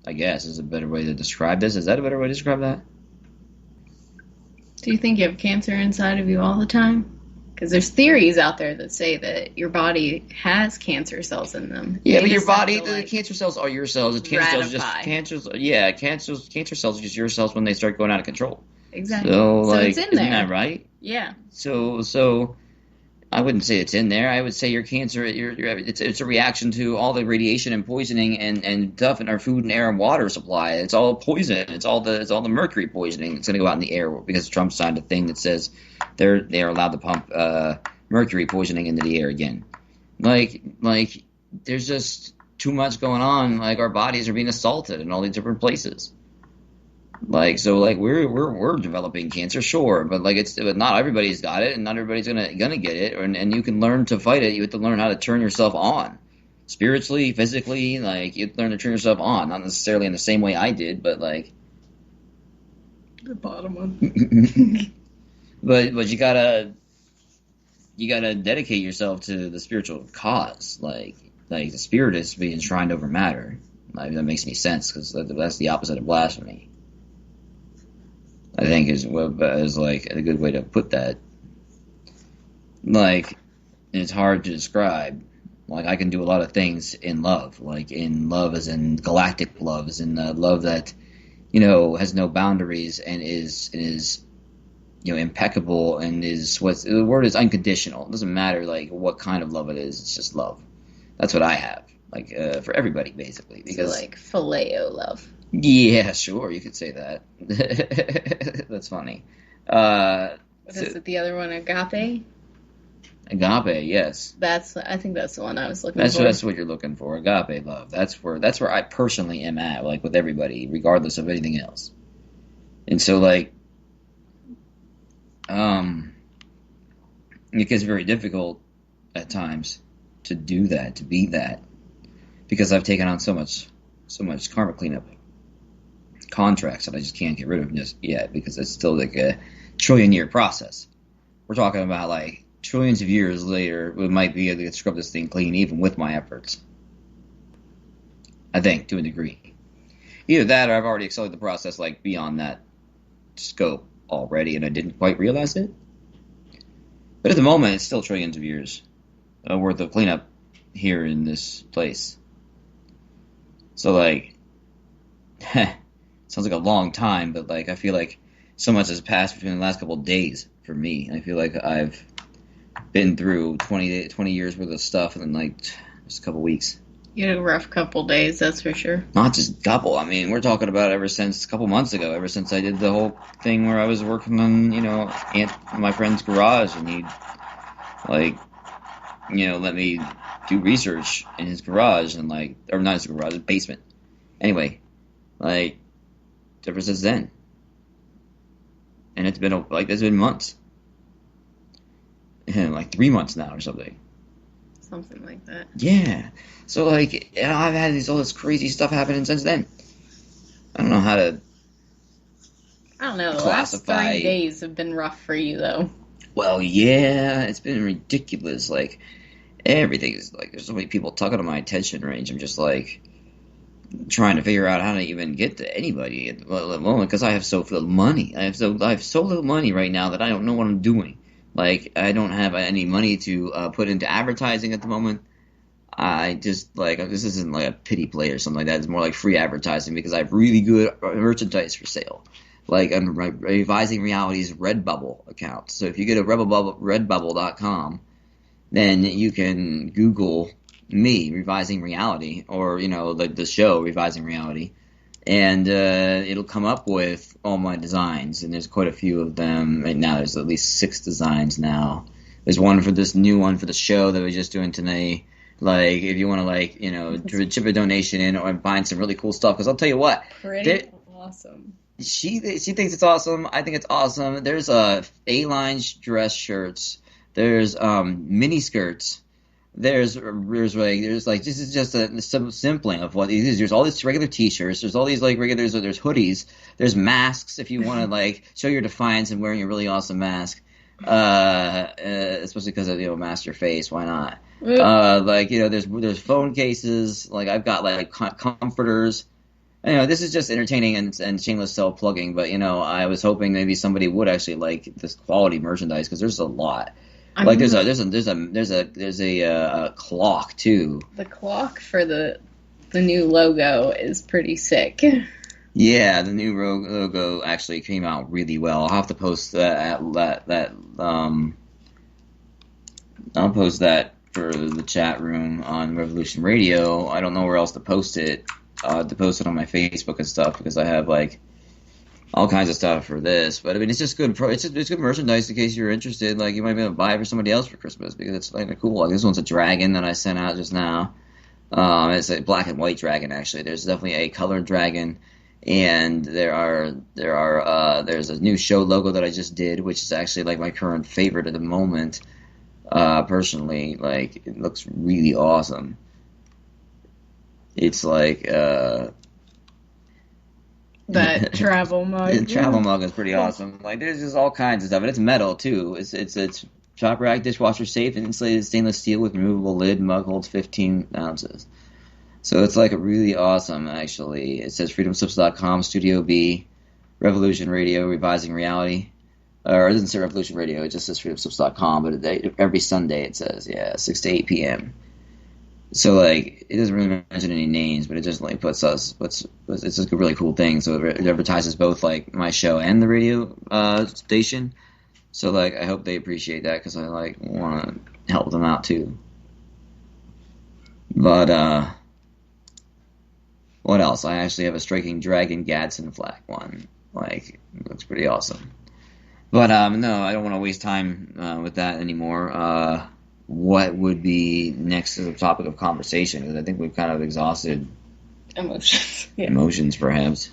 I guess, is a better way to describe this. Is that a better way to describe that? Do you think you have cancer inside of you all the time? Because there's theories out there that say that your body has cancer cells in them. Yeah, but your body, the cancer cells are your cells. The cancer cells cancer cells are just your cells when they start going out of control. Exactly. So, like, it's in there. Isn't that right? Yeah. So I wouldn't say it's in there. I would say your cancer, it's a reaction to all the radiation and poisoning and stuff in our food and air and water supply. It's all poison. It's all the mercury poisoning that's going to go out in the air because Trump signed a thing that says they are allowed to pump mercury poisoning into the air again. Like there's just too much going on. Like, our bodies are being assaulted in all these different places. Like, so, like, we're developing cancer, sure, but like, but not everybody's got it, and not everybody's gonna get it, and you can learn to fight it. You have to learn how to turn yourself on, spiritually, physically. Like, you have to learn to turn yourself on, not necessarily in the same way I did, but like the bottom one. but you gotta dedicate yourself to the spiritual cause. Like the spirit is being enshrined over matter. Like, that makes me sense, because that's the opposite of blasphemy. I think is like a good way to put that. Like, it's hard to describe. Like, I can do a lot of things in love, like in love as in galactic love, as in love that, has no boundaries and is impeccable, and is the word is unconditional. It doesn't matter like what kind of love it is. It's just love. That's what I have. Like, for everybody, basically. Because, so, like, phileo love. Yeah, sure, you could say that. That's funny. What is it? The other one, agape? Agape, yes. I think that's the one I was looking for. That's what you're looking for. Agape love. That's where I personally am at, like, with everybody, regardless of anything else. And so, like, it gets very difficult at times to do that, to be that, because I've taken on so much Karmic Cleanup contracts that I just can't get rid of just yet, because it's still like a trillion-year process. We're talking about like trillions of years later, we might be able to scrub this thing clean, even with my efforts. I think, to a degree. Either that, or I've already accelerated the process like beyond that scope already, and I didn't quite realize it. But at the moment, it's still trillions of years worth of cleanup here in this place. So, like, Sounds like a long time, but like I feel like so much has passed between the last couple of days for me. And I feel like I've been through 20 years worth of stuff in like just a couple weeks. You had a rough couple days, that's for sure. Not just a couple. I mean, we're talking about ever since a couple months ago, ever since I did the whole thing where I was working on, my friend's garage, and he'd, like, let me do research in his garage, and, like, or not his garage, his basement. Anyway, like, ever since then. And it's been months. Like 3 months now or something. Something like that. Yeah. So, like, I've had all this crazy stuff happening since then. I don't know how to The last 3 days have been rough for you, though. Well, yeah, it's been ridiculous. Like, everything is, like, there's so many people tugging on my attention range. I'm just, like, trying to figure out how to even get to anybody at the moment, because I have so little money. I have so little money right now that I don't know what I'm doing. Like, I don't have any money to put into advertising at the moment. I just, like, this isn't like a pity play or something like that. It's more like free advertising, because I have really good merchandise for sale. Like, on Revising Reality's Redbubble account. So if you go to redbubble.com, then you can Google me, Revising Reality, or, the show, Revising Reality. And it'll come up with all my designs, and there's quite a few of them right now. There's at least 6 designs now. There's one for this new one for the show that we're just doing today. Like, if you want to, chip a donation in or find some really cool stuff. Because I'll tell you what. Pretty awesome. She thinks it's awesome. I think it's awesome. There's A-line dress shirts. There's mini skirts. There's this is just a sampling of what these is. There's all these regular T-shirts. There's all these like regular. There's hoodies. There's masks if you want to like show your defiance and wearing a really awesome mask. Especially because of mask your face. Why not? There's phone cases. Like I've got like comforters. This is just entertaining and shameless self-plugging. But I was hoping maybe somebody would actually like this quality merchandise, because there's a lot. Like there's a clock too. The clock for the new logo is pretty sick. Yeah, the new logo actually came out really well. I'll have to post that. I'll post that for the chat room on Revolution Radio. I don't know where else to post it. To post it on my Facebook and stuff, because I have like all kinds of stuff for this. But I mean, it's just good. It's good merchandise in case you're interested. Like you might be able to buy it for somebody else for Christmas, because it's kind of cool. Like this one's a dragon that I sent out just now. It's a black and white dragon actually. There's definitely a colored dragon, and there's a new show logo that I just did, which is actually like my current favorite at the moment. Personally, like it looks really awesome. It's like that travel mug. The travel mug is pretty awesome. Like there's just all kinds of stuff, and it's metal too. It's shop rack, dishwasher safe, and insulated stainless steel with removable lid. Mug holds 15 ounces. So it's like a really awesome. Actually, it says freedomslips.com, Studio B, Revolution Radio, Revising Reality. Or it doesn't say Revolution Radio. It just says freedomslips.com. But every Sunday it says 6 to 8 p.m. So like it doesn't really mention any names, but it just like puts us. It's just a really cool thing. So it advertises both like my show and the radio station. So like I hope they appreciate that, because I like want to help them out too. But what else? I actually have a striking Dragon Gadsden flag one. Like it looks pretty awesome. But no, I don't want to waste time with that anymore. What would be next as a topic of conversation? Because I think we've kind of exhausted emotions. Yeah. Emotions, perhaps.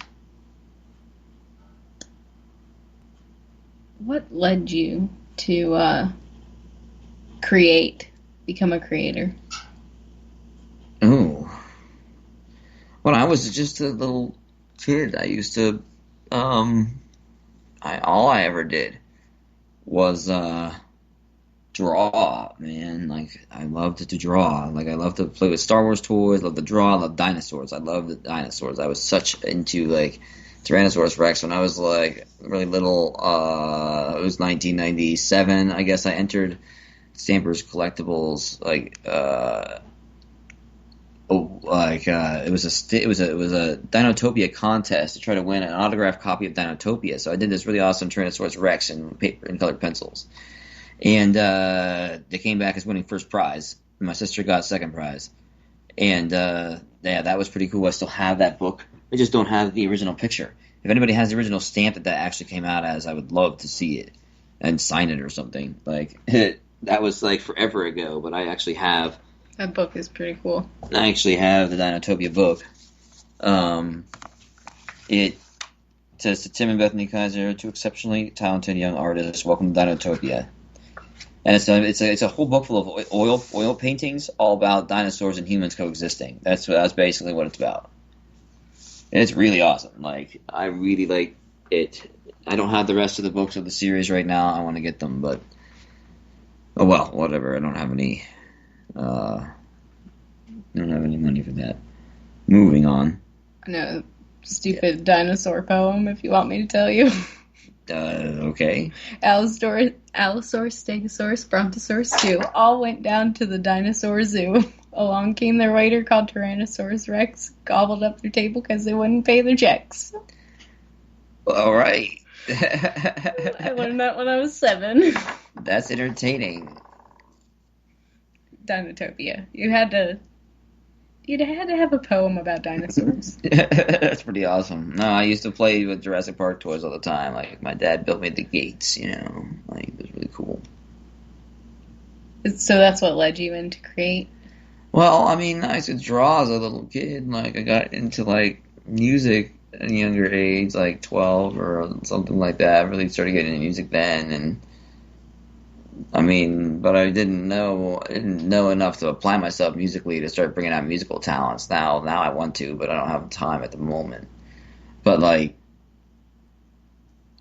What led you to become a creator? Oh. When I was just a little kid, I used to, all I ever did was, draw, man. Like, I loved to draw. Like, I loved to play with Star Wars toys, loved to draw, loved dinosaurs. I loved the dinosaurs. I was such into, like, Tyrannosaurus Rex when I was, like, really little. It was 1997, I guess I entered Stampers Collectibles, like, like it was a Dinotopia contest to try to win an autographed copy of Dinotopia. So I did this really awesome Tyrannosaurus Rex in paper and colored pencils, and they came back as winning first prize. My sister got second prize, and yeah, that was pretty cool. I still have that book. I just don't have the original picture. If anybody has the original stamp that actually came out as, I would love to see it and sign it or something. Like that was like forever ago, but I actually have. That book is pretty cool. I actually have the Dinotopia book. It says to Tim and Bethany Kaiser, two exceptionally talented young artists, welcome to Dinotopia. And it's a whole book full of oil paintings, all about dinosaurs and humans coexisting. That's basically what it's about. And it's really awesome. Like, I really like it. I don't have the rest of the books of the series right now. I want to get them, but oh well, whatever. I don't have any. I don't have any money for that. Moving on. No, stupid dinosaur poem, if you want me to tell you. Okay. Allosaurus, Stegosaurus, Brontosaurus 2 all went down to the dinosaur zoo. Along came their waiter called Tyrannosaurus Rex, gobbled up their table because they wouldn't pay their checks. All right. I learned that when I was 7. That's entertaining. Dinotopia. You'd had to have a poem about dinosaurs. That's pretty awesome. No, I used to play with Jurassic Park toys all the time. Like, my dad built me the gates, you know. Like, it was really cool. So that's what led you in to create? Well, I mean, I used to draw as a little kid. Like, I got into, like, music at a younger age, like 12 or something like that. I really started getting into music then, and I mean, but I didn't know enough to apply myself musically to start bringing out musical talents. Now I want to, but I don't have time at the moment. But like,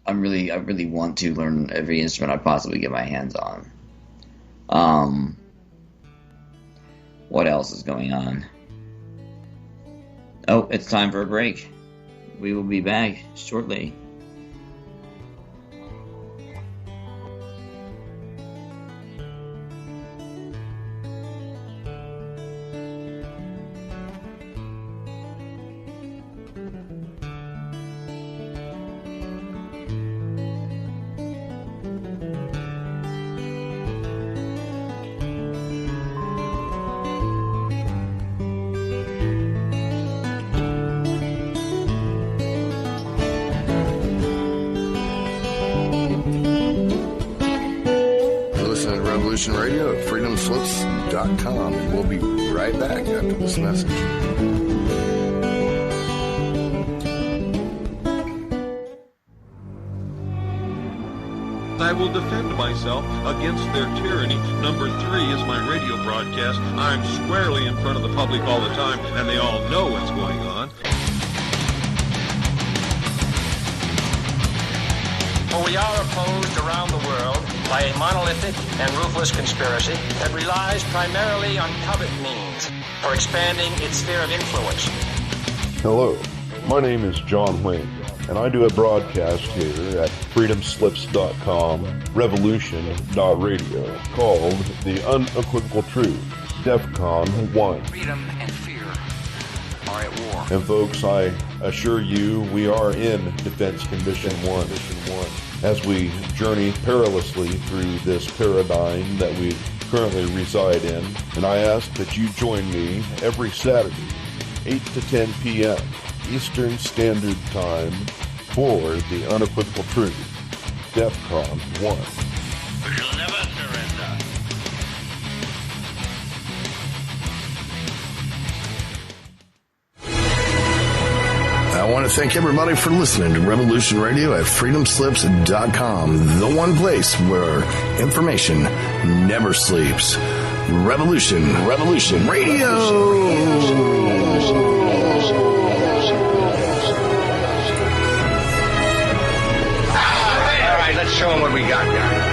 I really want to learn every instrument I possibly get my hands on. What else is going on? Oh, it's time for a break. We will be back shortly. Radio at freedomslips.com, and we'll be right back after this message. I will defend myself against their tyranny. Number 3 is my radio broadcast. I'm squarely in front of the public all the time, and they all know what's going on. For we are opposed around the world by a monolithic and ruthless conspiracy that relies primarily on covert means for expanding its sphere of influence. Hello, my name is John Wayne, and I do a broadcast here at freedomslips.com, revolution.radio, called The Unequivocal Truth, DEFCON 1. Freedom and fear are at war. And folks, I assure you, we are in Defense Condition 1. As we journey perilously through this paradigm that we currently reside in. And I ask that you join me every Saturday, 8 to 10 p.m. Eastern Standard Time for The Unequivocal Truth, DEFCON 1. We shall never surrender. I want to thank everybody for listening to Revolution Radio at freedomslips.com, the one place where information never sleeps. Revolution Radio. All right, let's show them what we got here.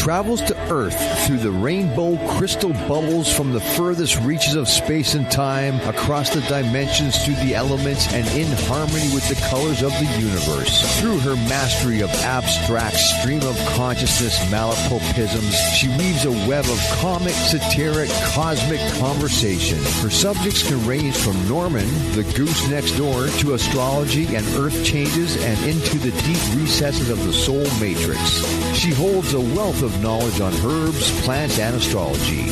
travels to Earth through the rainbow crystal bubbles from the furthest reaches of space and time, across the dimensions, through the elements, and in harmony with the colors of the universe. Through her mastery of abstract stream of consciousness malapropisms, she weaves a web of comic, satiric, cosmic conversation. Her subjects can range from Norman, the goose next door, to astrology and earth changes, and into the deep recesses of the soul matrix. She holds a wealth of knowledge on herbs, plants, and astrology.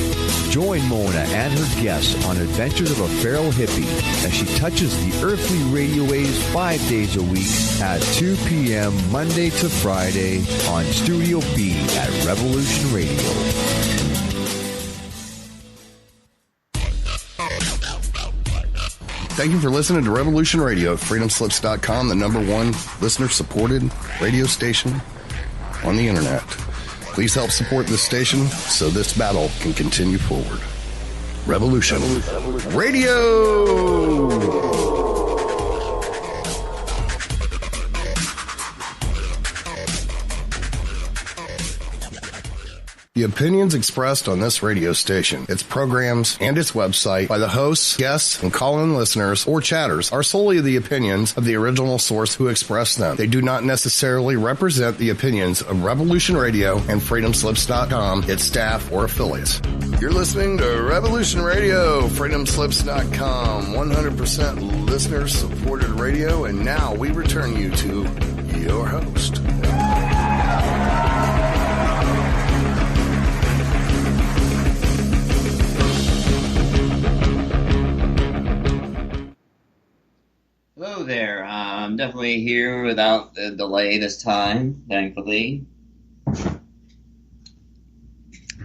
Join Mona and her guests on Adventures of a Feral Hippie as she touches the earthly radio waves 5 days a week at 2 p.m. Monday to Friday on Studio B at Revolution Radio. Thank you for listening to Revolution Radio at freedomslips.com, the #1 listener-supported radio station on the internet. Please help support this station so this battle can continue forward. Revolution Radio! The opinions expressed on this radio station, its programs, and its website by the hosts, guests, and call-in listeners or chatters are solely the opinions of the original source who expressed them. They do not necessarily represent the opinions of Revolution Radio and FreedomSlips.com, its staff, or affiliates. You're listening to Revolution Radio, FreedomSlips.com, 100% listener-supported radio, and now we return you to your host. Hello there. I'm definitely here without the delay this time, thankfully.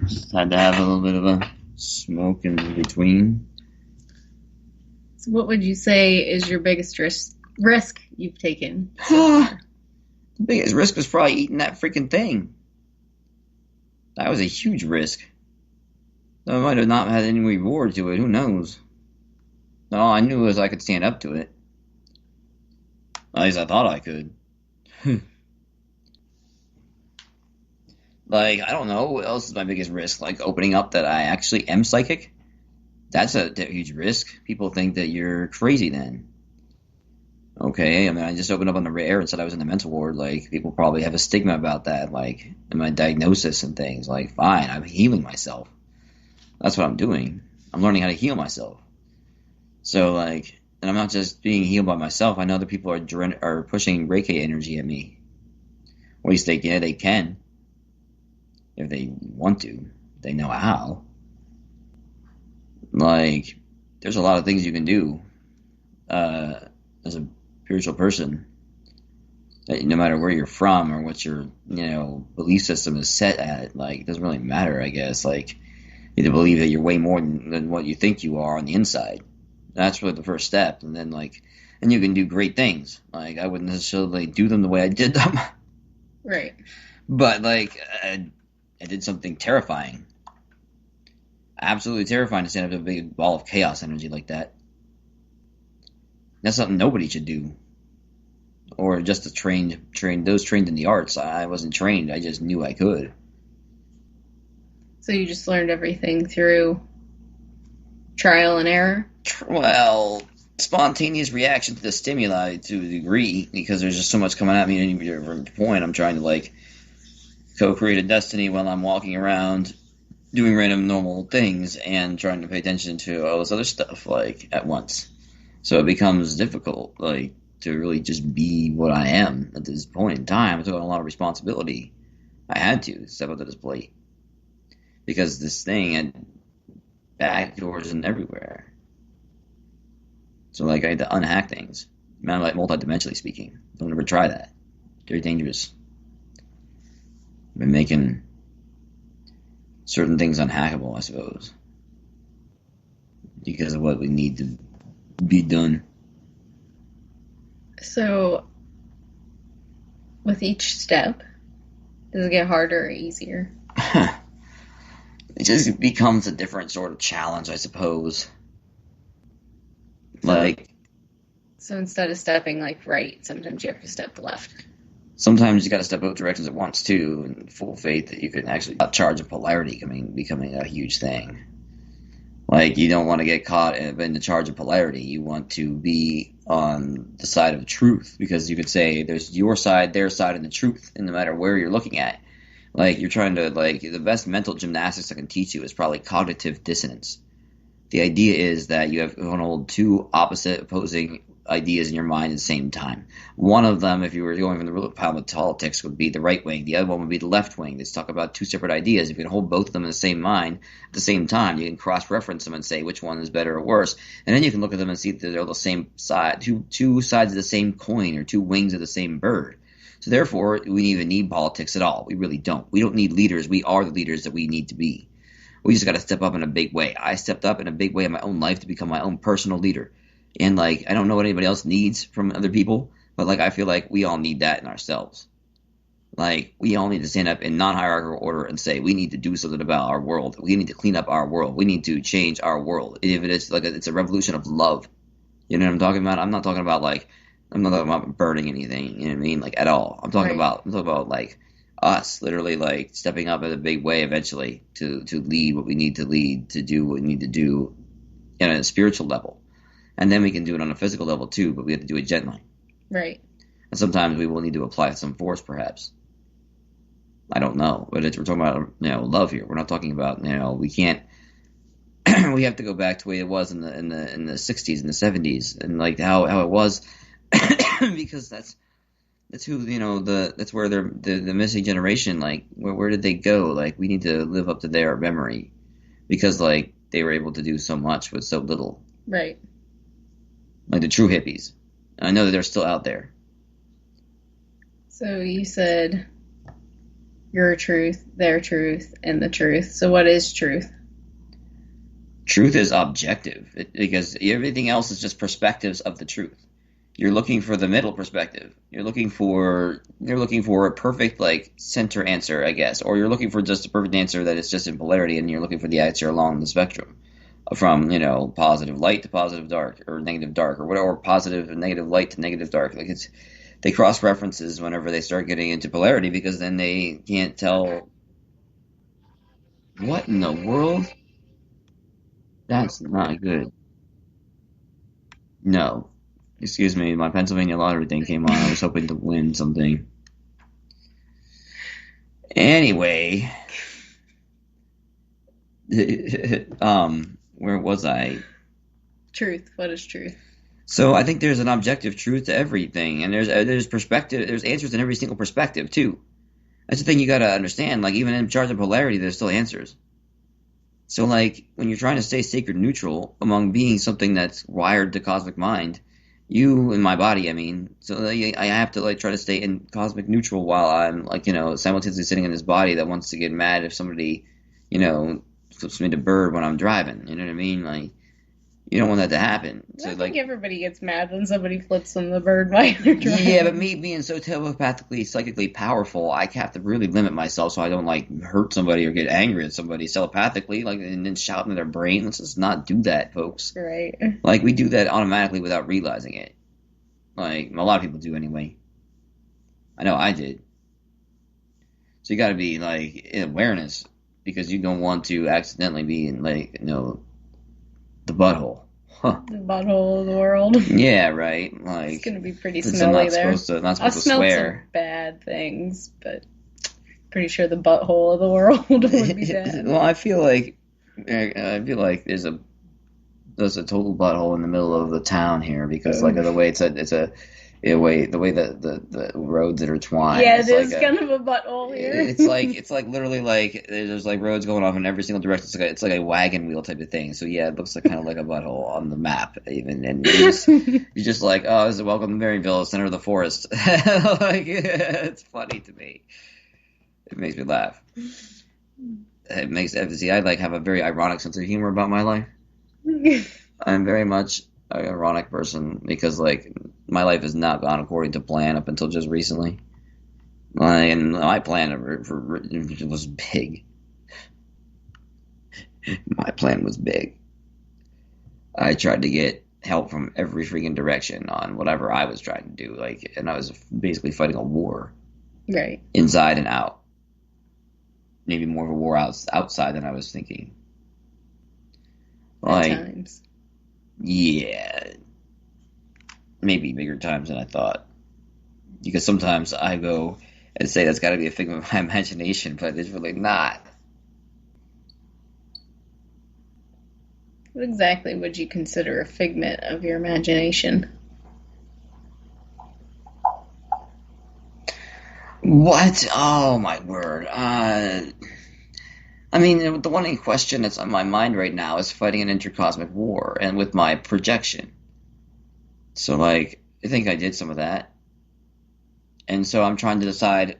Just had to have a little bit of a smoke in between. So what would you say is your biggest risk you've taken? The biggest risk was probably eating that freaking thing. That was a huge risk. So I might have not had any reward to it. Who knows? All I knew was I could stand up to it. At least I thought I could. Like, I don't know. What else is my biggest risk? Like, opening up that I actually am psychic? That's a huge risk. People think that you're crazy then. Okay, I mean, I just opened up on the air and said I was in the mental ward. Like, people probably have a stigma about that, like, in my diagnosis and things. Like, fine, I'm healing myself. That's what I'm doing. I'm learning how to heal myself. So, like, and I'm not just being healed by myself. I know other people are pushing Reiki energy at me. Or at least they can. If they want to. They know how. Like, there's a lot of things you can do as a spiritual person. That no matter where you're from or what your, belief system is set at, like, it doesn't really matter, I guess. Like, you have to believe that you're way more than what you think you are on the inside. That's really the first step. And then, like, and you can do great things. Like, I wouldn't necessarily do them the way I did them. Right. But, like, I did something terrifying. Absolutely terrifying to stand up to a big ball of chaos energy like that. That's something nobody should do. Or just those trained in the arts. I wasn't trained. I just knew I could. So you just learned everything through trial and error? Well, spontaneous reaction to the stimuli to a degree, because there's just so much coming at me at any different point. I'm trying to, like, co-create a destiny while I'm walking around doing random normal things and trying to pay attention to all this other stuff, like, at once. So it becomes difficult, like, to really just be what I am at this point in time. I took on a lot of responsibility. I had to step up to this plate. Because this thing had back doors and everywhere. So, like, I had to unhack things. Man, like, multidimensionally speaking. Don't ever try that. Very dangerous. I've been making certain things unhackable, I suppose. Because of what we need to be done. So, with each step, does it get harder or easier? It just becomes a different sort of challenge, I suppose. So instead of stepping, like, right, sometimes you have to step left. sometimes you got to step both directions at once too, in full faith that you can actually charge of polarity becoming a huge thing. Like, you don't want to get caught in the charge of polarity. You want to be on the side of truth, because you could say there's your side, their side, and the truth, and no matter where you're looking at. Like, you're trying to, like, the best mental gymnastics I can teach you is probably cognitive dissonance. The idea is that you want to hold two opposite, opposing ideas in your mind at the same time. One of them, if you were going from the rule of politics, would be the right wing. The other one would be the left wing. Let's talk about two separate ideas. If you can hold both of them in the same mind at the same time, you can cross-reference them and say which one is better or worse. And then you can look at them and see that they're the same side, two sides of the same coin, or two wings of the same bird. So therefore, we even need politics at all. We really don't. We don't need leaders. We are the leaders that we need to be. We just got to step up in a big way. I stepped up in a big way in my own life to become my own personal leader. And, like, I don't know what anybody else needs from other people, but, like, I feel like we all need that in ourselves. Like, we all need to stand up in non-hierarchical order and say, we need to do something about our world. We need to clean up our world. We need to change our world. If it is, like, it's a revolution of love. You know what I'm talking about? I'm not talking about, like, I'm not talking about burning anything, you know what I mean? Like, at all. I'm talking about, like, us literally, like, stepping up in a big way eventually to lead what we need to lead, to do what we need to do on a spiritual level. And then we can do it on a physical level too, but we have to do it gently. Right. And sometimes we will need to apply some force, perhaps. I don't know, but we're talking about, love here. We're not talking about, we can't. We have to go back to the way it was in the 60s and the 70s, and like how it was, because that's who that's where the missing generation, like where did they go? Like, we need to live up to their memory, because like they were able to do so much with so little. Right. Like the true hippies. I know that they're still out there. So you said your truth, their truth, and the truth. So what is truth? Truth is objective, because everything else is just perspectives of the truth. You're looking for the middle perspective. You're looking for a perfect, like, center answer, I guess, or you're looking for just a perfect answer that is just in polarity, and you're looking for the answer along the spectrum. From positive light to positive dark, or negative dark, or whatever, or positive and negative light to negative dark. Like, they cross references whenever they start getting into polarity, because then they can't tell. What in the world? That's not good. No, excuse me. My Pennsylvania lottery thing came on. I was hoping to win something. Anyway, where was I? Truth. What is truth? So I think there's an objective truth to everything, and there's perspective. There's answers in every single perspective too. That's the thing you got to understand. Like, even in charge of polarity, there's still answers. So, like, when you're trying to stay sacred neutral among being something that's wired to cosmic mind, you and my body, I mean, so like, I have to, like, try to stay in cosmic neutral while I'm, like, simultaneously sitting in this body that wants to get mad if somebody, flips me to bird when I'm driving. You know what I mean? Like, you don't want that to happen. So, I think everybody gets mad when somebody flips them the bird while they're driving. Yeah, but me being so telepathically, psychically powerful, I have to really limit myself so I don't, like, hurt somebody or get angry at somebody telepathically, like, and then shout into their brain. Let's just not do that, folks. Right. Like, we do that automatically without realizing it. Like, a lot of people do anyway. I know I did. So you got to be, like, in awareness, because you don't want to accidentally be in, like, the butthole. Huh. The butthole of the world. Yeah, right. Like, it's gonna be pretty smelly there. Not supposed I've to smelled swear. some bad things, but pretty sure the butthole of the world would be bad. Well, I feel like there's a total butthole in the middle of the town here, because like the way the way the roads intertwine. Yeah, it is kind of a butthole here. It's like literally like there's like roads going off in every single direction. It's like a wagon wheel type of thing. So yeah, it looks like kind of like a butthole on the map even, and you're just like, oh, this is welcome to Maryville, center of the forest. Like, it's funny to me. It makes me laugh. It makes I like have a very ironic sense of humor about my life. I'm very much an ironic person, because like my life has not gone according to plan up until just recently. And my plan was big. My plan was big. I tried to get help from every freaking direction on whatever I was trying to do, and I was basically fighting a war. Right. Inside and out. Maybe more of a war outside than I was thinking. At times. Yeah. Maybe bigger times than I thought. Because sometimes I go and say that's got to be a figment of my imagination, but it's really not. What exactly would you consider a figment of your imagination? What? Oh, my word. I mean, the one in question that's on my mind right now is fighting an intercosmic war, and with my projection. So, like, I think I did some of that. And so I'm trying to decide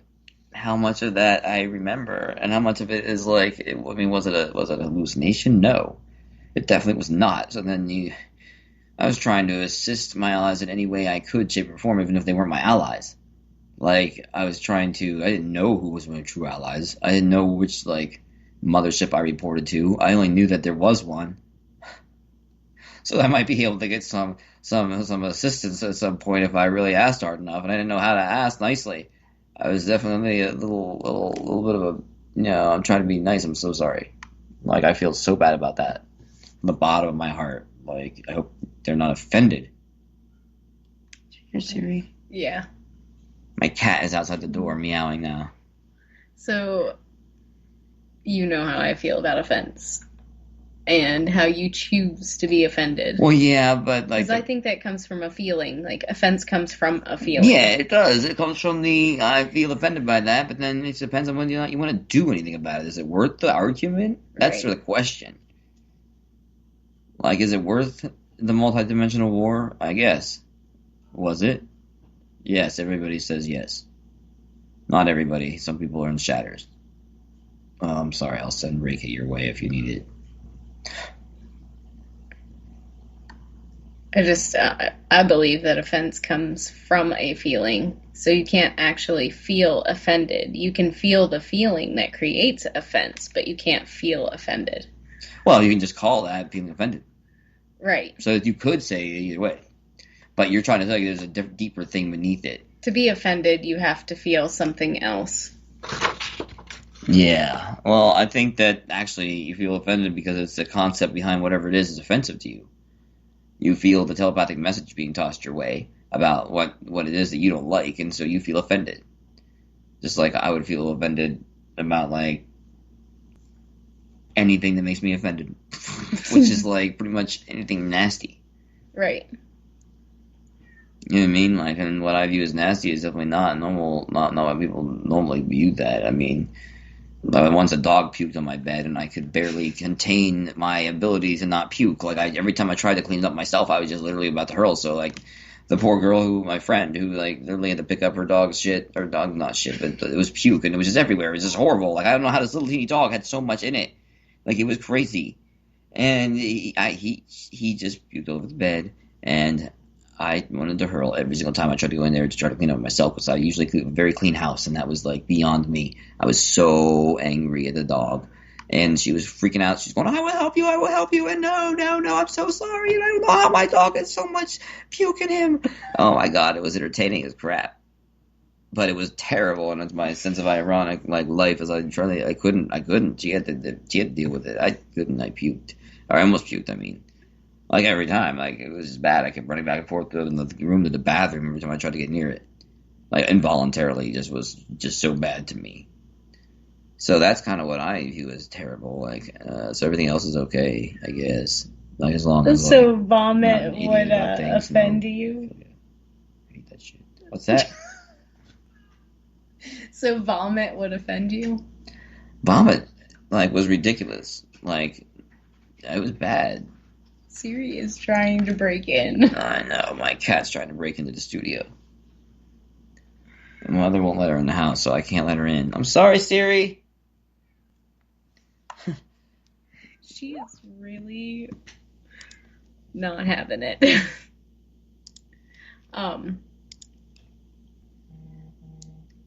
how much of that I remember, and how much of it is like, was it a hallucination? No. It definitely was not. So then I was trying to assist my allies in any way I could, shape, or form, even if they weren't my allies. Like, I didn't know who was my true allies. I didn't know which, like, mothership I reported to. I only knew that there was one. So I might be able to get some assistance at some point if I really asked hard enough, and I didn't know how to ask nicely. I was definitely a little bit of a, I'm trying to be nice. I'm so sorry. Like, I feel so bad about that. From the bottom of my heart. Like, I hope they're not offended. Here, Siri. Yeah. My cat is outside the door meowing now. So, you know how I feel about offense. And how you choose to be offended. Well, yeah, but like... Because I think that comes from a feeling. Like, offense comes from a feeling. Yeah, it does. It comes from I feel offended by that, but then it depends on whether or not you want to do anything about it. Is it worth the argument? That's the question. Like, is it worth the multidimensional war? I guess. Was it? Yes, everybody says yes. Not everybody. Some people are in shatters. I'm sorry, I'll send Reiki your way if you need it. I believe that offense comes from a feeling, so you can't actually feel offended. You can feel the feeling that creates offense, but you can't feel offended. Well, you can just call that feeling offended. Right. So you could say it either way. But you're trying to tell you there's a deeper thing beneath it. To be offended, you have to feel something else. Yeah. Well, I think that actually you feel offended because it's the concept behind whatever it is offensive to you. You feel the telepathic message being tossed your way about what it is that you don't like, and so you feel offended. Just like I would feel offended about, like, anything that makes me offended. Which is, like, pretty much anything nasty. Right. You know what I mean? Like, and what I view as nasty is definitely not how people normally view that. I mean, once a dog puked on my bed, and I could barely contain my ability to not puke. Like, every time I tried to clean it up myself, I was just literally about to hurl. So, like, the poor girl my friend, who, like, literally had to pick up her dog's shit, or dog, not shit, but it was puke, and it was just everywhere. It was just horrible. Like, I don't know how this little teeny dog had so much in it. Like, it was crazy. And he just puked over the bed, and I wanted to hurl every single time I tried to go in there to try to clean up myself, because I usually keep a very clean house, and that was, like, beyond me. I was so angry at the dog, and she was freaking out. She's going, I will help you, and no, I'm so sorry, and I don't know how my dog has so much puke in him. Oh my god, it was entertaining as crap. But it was terrible, and it's my sense of ironic, like, life, as I couldn't. She had to deal with it. I couldn't. I puked. Or I almost puked, I mean. Like, every time. Like, it was just bad. I kept running back and forth from the room to the bathroom every time I tried to get near it. Like, involuntarily, it was just so bad to me. So that's kind of what I view as terrible. Like, so everything else is okay, I guess. Like, as long as... So vomit would offend you? I hate that shit. What's that? So vomit would offend you? Vomit, like, was ridiculous. Like, it was bad. Siri is trying to break in. I know, my cat's trying to break into the studio. My mother won't let her in the house, so I can't let her in. I'm sorry, Siri! She is really not having it.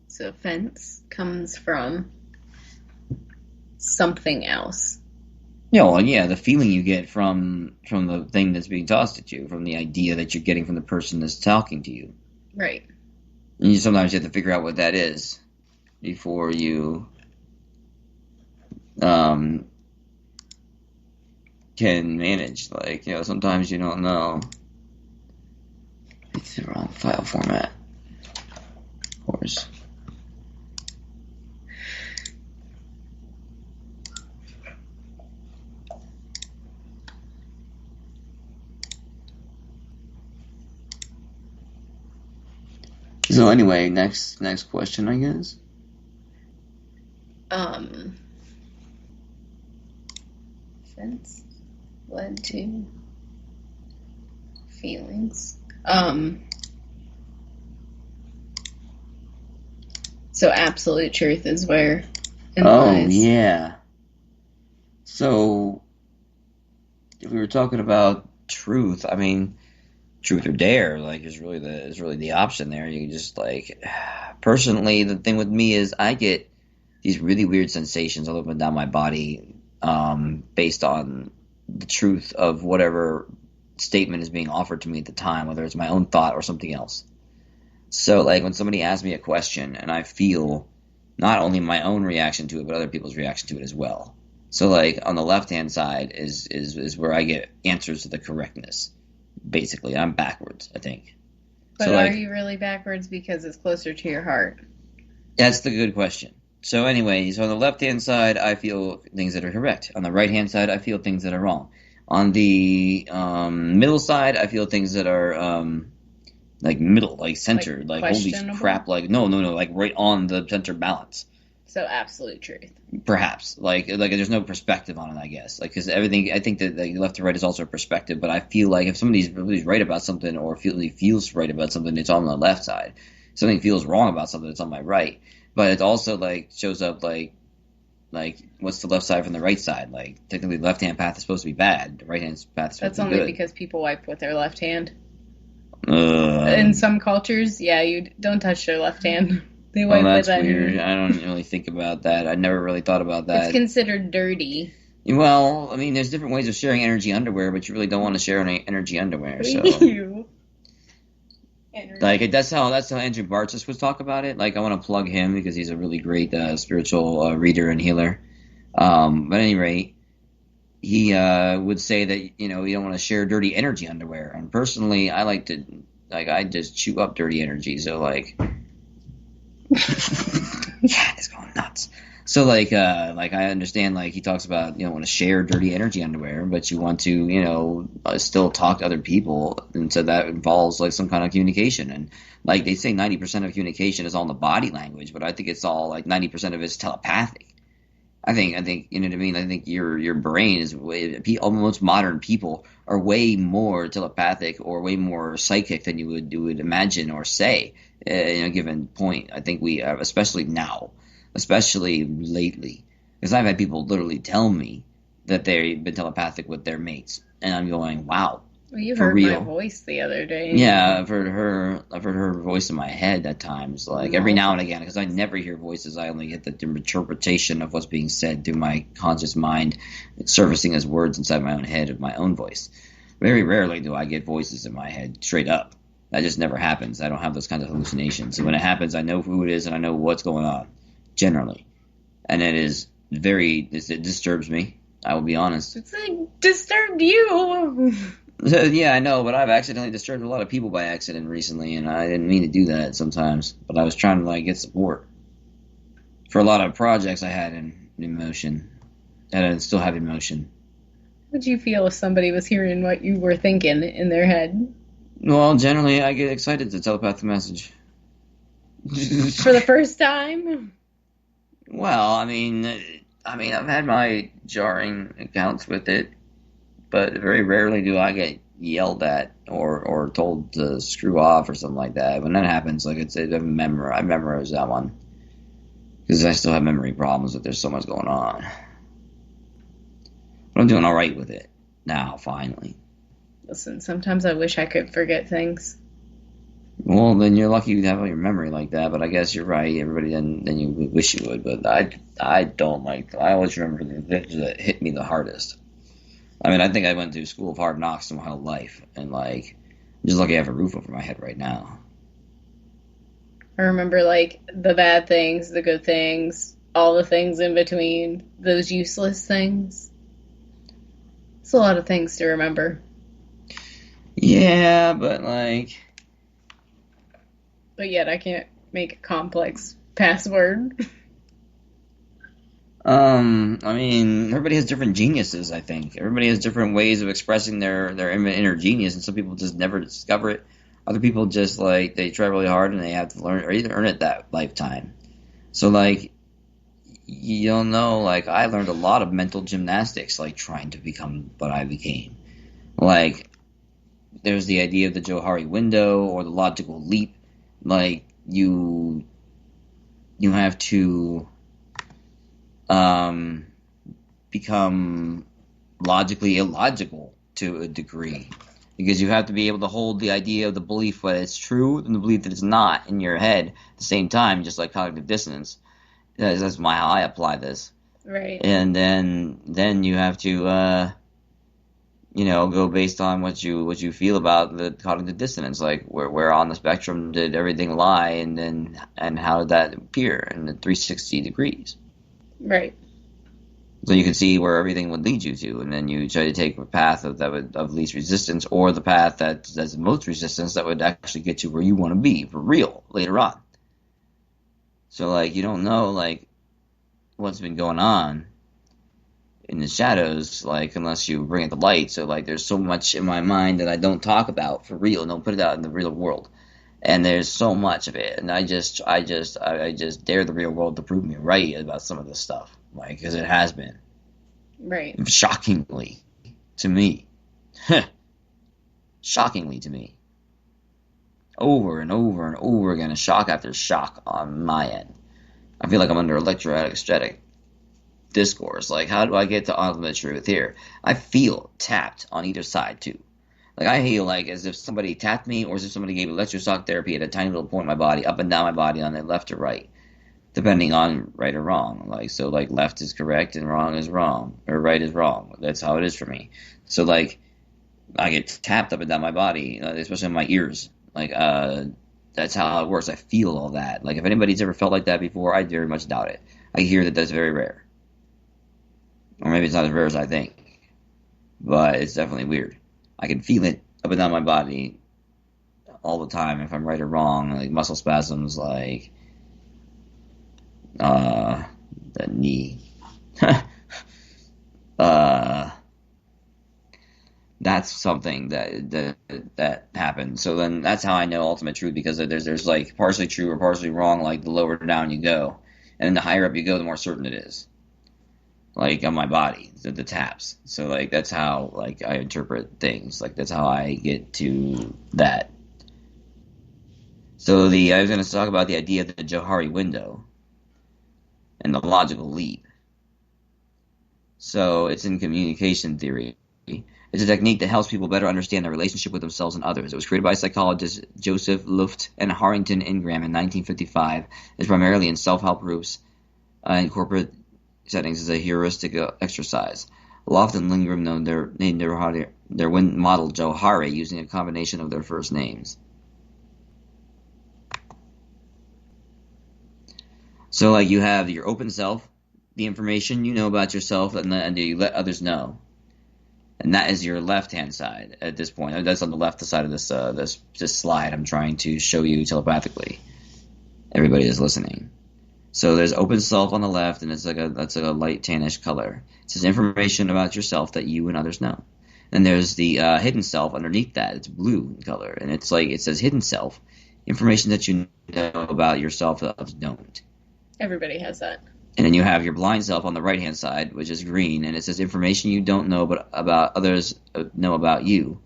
So offense comes from something else. Yeah, well, yeah, the feeling you get from the thing that's being tossed at you, from the idea that you're getting from the person that's talking to you. Right. And sometimes you have to figure out what that is. before you can manage. Like, sometimes you don't know. It's the wrong file format. Of course. So anyway, next question, I guess. Sense led to feelings. So absolute truth is where it lies. Yeah. So if we were talking about truth, I mean, truth or dare, like, is really the option there. You can just, like, personally, the thing with me is I get these really weird sensations all up and down my body, based on the truth of whatever statement is being offered to me at the time, whether it's my own thought or something else. So, like, when somebody asks me a question and I feel not only my own reaction to it, but other people's reaction to it as well. So, like, on the left-hand side is where I get answers to the correctness. Basically, I'm backwards, I think. But so, are like, you really backwards because it's closer to your heart? That's the good question. So anyway, on the left-hand side, I feel things that are correct. On the right-hand side, I feel things that are wrong. On the middle side, I feel things that are like middle, like centered, like holy crap, like no, like right on the center balance. So absolute truth. Perhaps, like there's no perspective on it, I guess. Like, because everything, I think that like, left to right is also a perspective. But I feel like if somebody's really right about something, or feels right about something, it's on the left side. If something feels wrong about something, it's on my right. But it also like shows up like what's the left side from the right side? Like, technically, the left hand path is supposed to be bad. The right hand path is supposed That's to be only good. because people wipe with their left hand. In some cultures, you don't touch their left hand. They wipe that's with that weird. hand. I don't really think about that. I never really thought about that. It's considered dirty. Well, I mean, there's different ways of sharing energy underwear, but you really don't want to share any energy underwear. So, like, that's how Andrew Bartzis would talk about it. Like, I want to plug him because he's a really great spiritual reader and healer. But at any rate, he would say that you don't want to share dirty energy underwear. And personally, I like to I just chew up dirty energy. So like, yeah, it's going nuts. So like I understand, like, he talks about you don't want to share dirty energy underwear, but you want to still talk to other people, and so that involves like some kind of communication. And like they say, 90% of communication is all in the body language, but I think it's all like 90% of it's telepathic. I think you know what I mean. I think your brain is most modern people are way more telepathic or way more psychic than you would imagine or say in a given point. I think we especially now. Especially lately, because I've had people literally tell me that they've been telepathic with their mates, and I'm going, "Wow!" Well, you for heard real. my voice the other day. Yeah, I've heard her voice in my head at times, like every now and again, because I never hear voices. I only get the interpretation of what's being said through my conscious mind, surfacing as words inside my own head of my own voice. Very rarely do I get voices in my head straight up. That just never happens. I don't have those kinds of hallucinations. So when it happens, I know who it is and I know what's going on. Generally, and it disturbs me. I will be honest. It's like disturbed you. Yeah, I know, but I've accidentally disturbed a lot of people by accident recently, and I didn't mean to do that sometimes. But I was trying to get support for a lot of projects I had in motion, and I still have in motion. How would you feel if somebody was hearing what you were thinking in their head? Well, generally, I get excited to telepath the message. For the first time? Well, I mean, I've had my jarring accounts with it, but very rarely do I get yelled at or told to screw off or something like that. When that happens, I memorize that one because I still have memory problems. But there's so much going on, but I'm doing all right with it now. Finally. Listen, sometimes I wish I could forget things. Well, then you're lucky you have all your memory like that, but I guess you're right. Everybody then you wish you would, but I don't like. I always remember the things that hit me the hardest. I mean, I think I went through school of hard knocks my whole life, and I'm just lucky I have a roof over my head right now. I remember, like, the bad things, the good things, all the things in between, those useless things. It's a lot of things to remember. Yeah, but, like... But yet I can't make a complex password. I mean, everybody has different geniuses, I think. Everybody has different ways of expressing their inner genius, and some people just never discover it. Other people just, like, they try really hard and they have to learn or either earn it that lifetime. So, like, you don't know, like, I learned a lot of mental gymnastics, like, trying to become what I became. Like, there's the idea of the Johari window or the logical leap. Like, you have to become logically illogical to a degree, because you have to be able to hold the idea of the belief that it's true and the belief that it's not in your head at the same time, just like cognitive dissonance. That's how I apply this. Right. And then you have to go based on what you feel about the cognitive dissonance, like where on the spectrum did everything lie, and how did that appear in the 360 degrees. Right. So you can see where everything would lead you to, and then you try to take a path of least resistance, or the path that's the most resistance that would actually get you where you want to be for real later on. So, like, you don't know, like, what's been going on in the shadows, like, unless you bring it to light. So, like, there's so much in my mind that I don't talk about for real, don't put it out in the real world. And there's so much of it, and I just dare the real world to prove me right about some of this stuff, like, because it has been. Right. Shockingly to me. Shockingly to me. Over and over and over again, shock after shock on my end. I feel like I'm under electrostatic discourse. Like, how do I get to ultimate truth here? I feel tapped on either side, too. Like, I feel like as if somebody tapped me, or as if somebody gave electroshock therapy at a tiny little point in my body, up and down my body, on the left or right, depending on right or wrong. Like, so, like, left is correct and wrong is wrong, or right is wrong. That's how it is for me. So, like, I get tapped up and down my body, especially in my ears. Like, that's how it works. I feel all that. Like, if anybody's ever felt like that before, I very much doubt it. I hear that that's very rare. Or maybe it's not as rare as I think. But it's definitely weird. I can feel it up and down my body all the time, if I'm right or wrong, like muscle spasms, like the knee. That's something that happened. So then that's how I know ultimate truth, because there's like partially true or partially wrong, like the lower down you go, and then the higher up you go, the more certain it is. Like, on my body, the taps. So, like, that's how, like, I interpret things. Like, that's how I get to that. So I was going to talk about the idea of the Johari window and the logical leap. So it's in communication theory. It's a technique that helps people better understand their relationship with themselves and others. It was created by psychologists Joseph Luft and Harrington Ingram in 1955. It's primarily in self-help groups and corporate settings as a heuristic exercise. Loft and Ingram named their model Johari using a combination of their first names. So, like, you have your open self, the information you know about yourself, and you let others know. And that is your left-hand side at this point. That's on the left side of this slide I'm trying to show you telepathically. Everybody is listening. So there's open self on the left, and that's like a light tannish color. It says information about yourself that you and others know. And there's the hidden self underneath that. It's blue in color, and it's like it says hidden self, information that you know about yourself that others don't. Everybody has that. And then you have your blind self on the right-hand side, which is green, and it says information you don't know but about others know about you.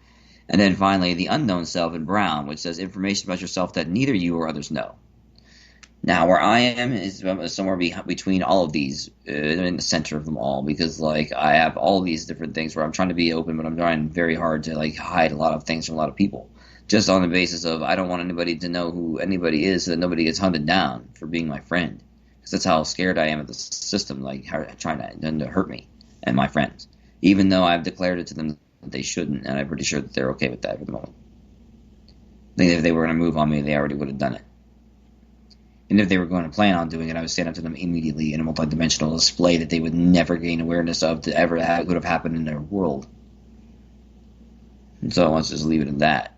And then finally, the unknown self in brown, which says information about yourself that neither you or others know. Now, where I am is somewhere between all of these, in the center of them all, because, like, I have all these different things where I'm trying to be open, but I'm trying very hard to, like, hide a lot of things from a lot of people, just on the basis of I don't want anybody to know who anybody is, so that nobody gets hunted down for being my friend, because that's how scared I am of the system, like, trying to hurt me and my friends, even though I've declared it to them that they shouldn't, and I'm pretty sure that they're okay with that for the moment. I think if they were going to move on me, they already would have done it. And if they were going to plan on doing it, I would stand up to them immediately in a multidimensional display that they would never gain awareness of to ever would have happened in their world. And so let's just leave it at that.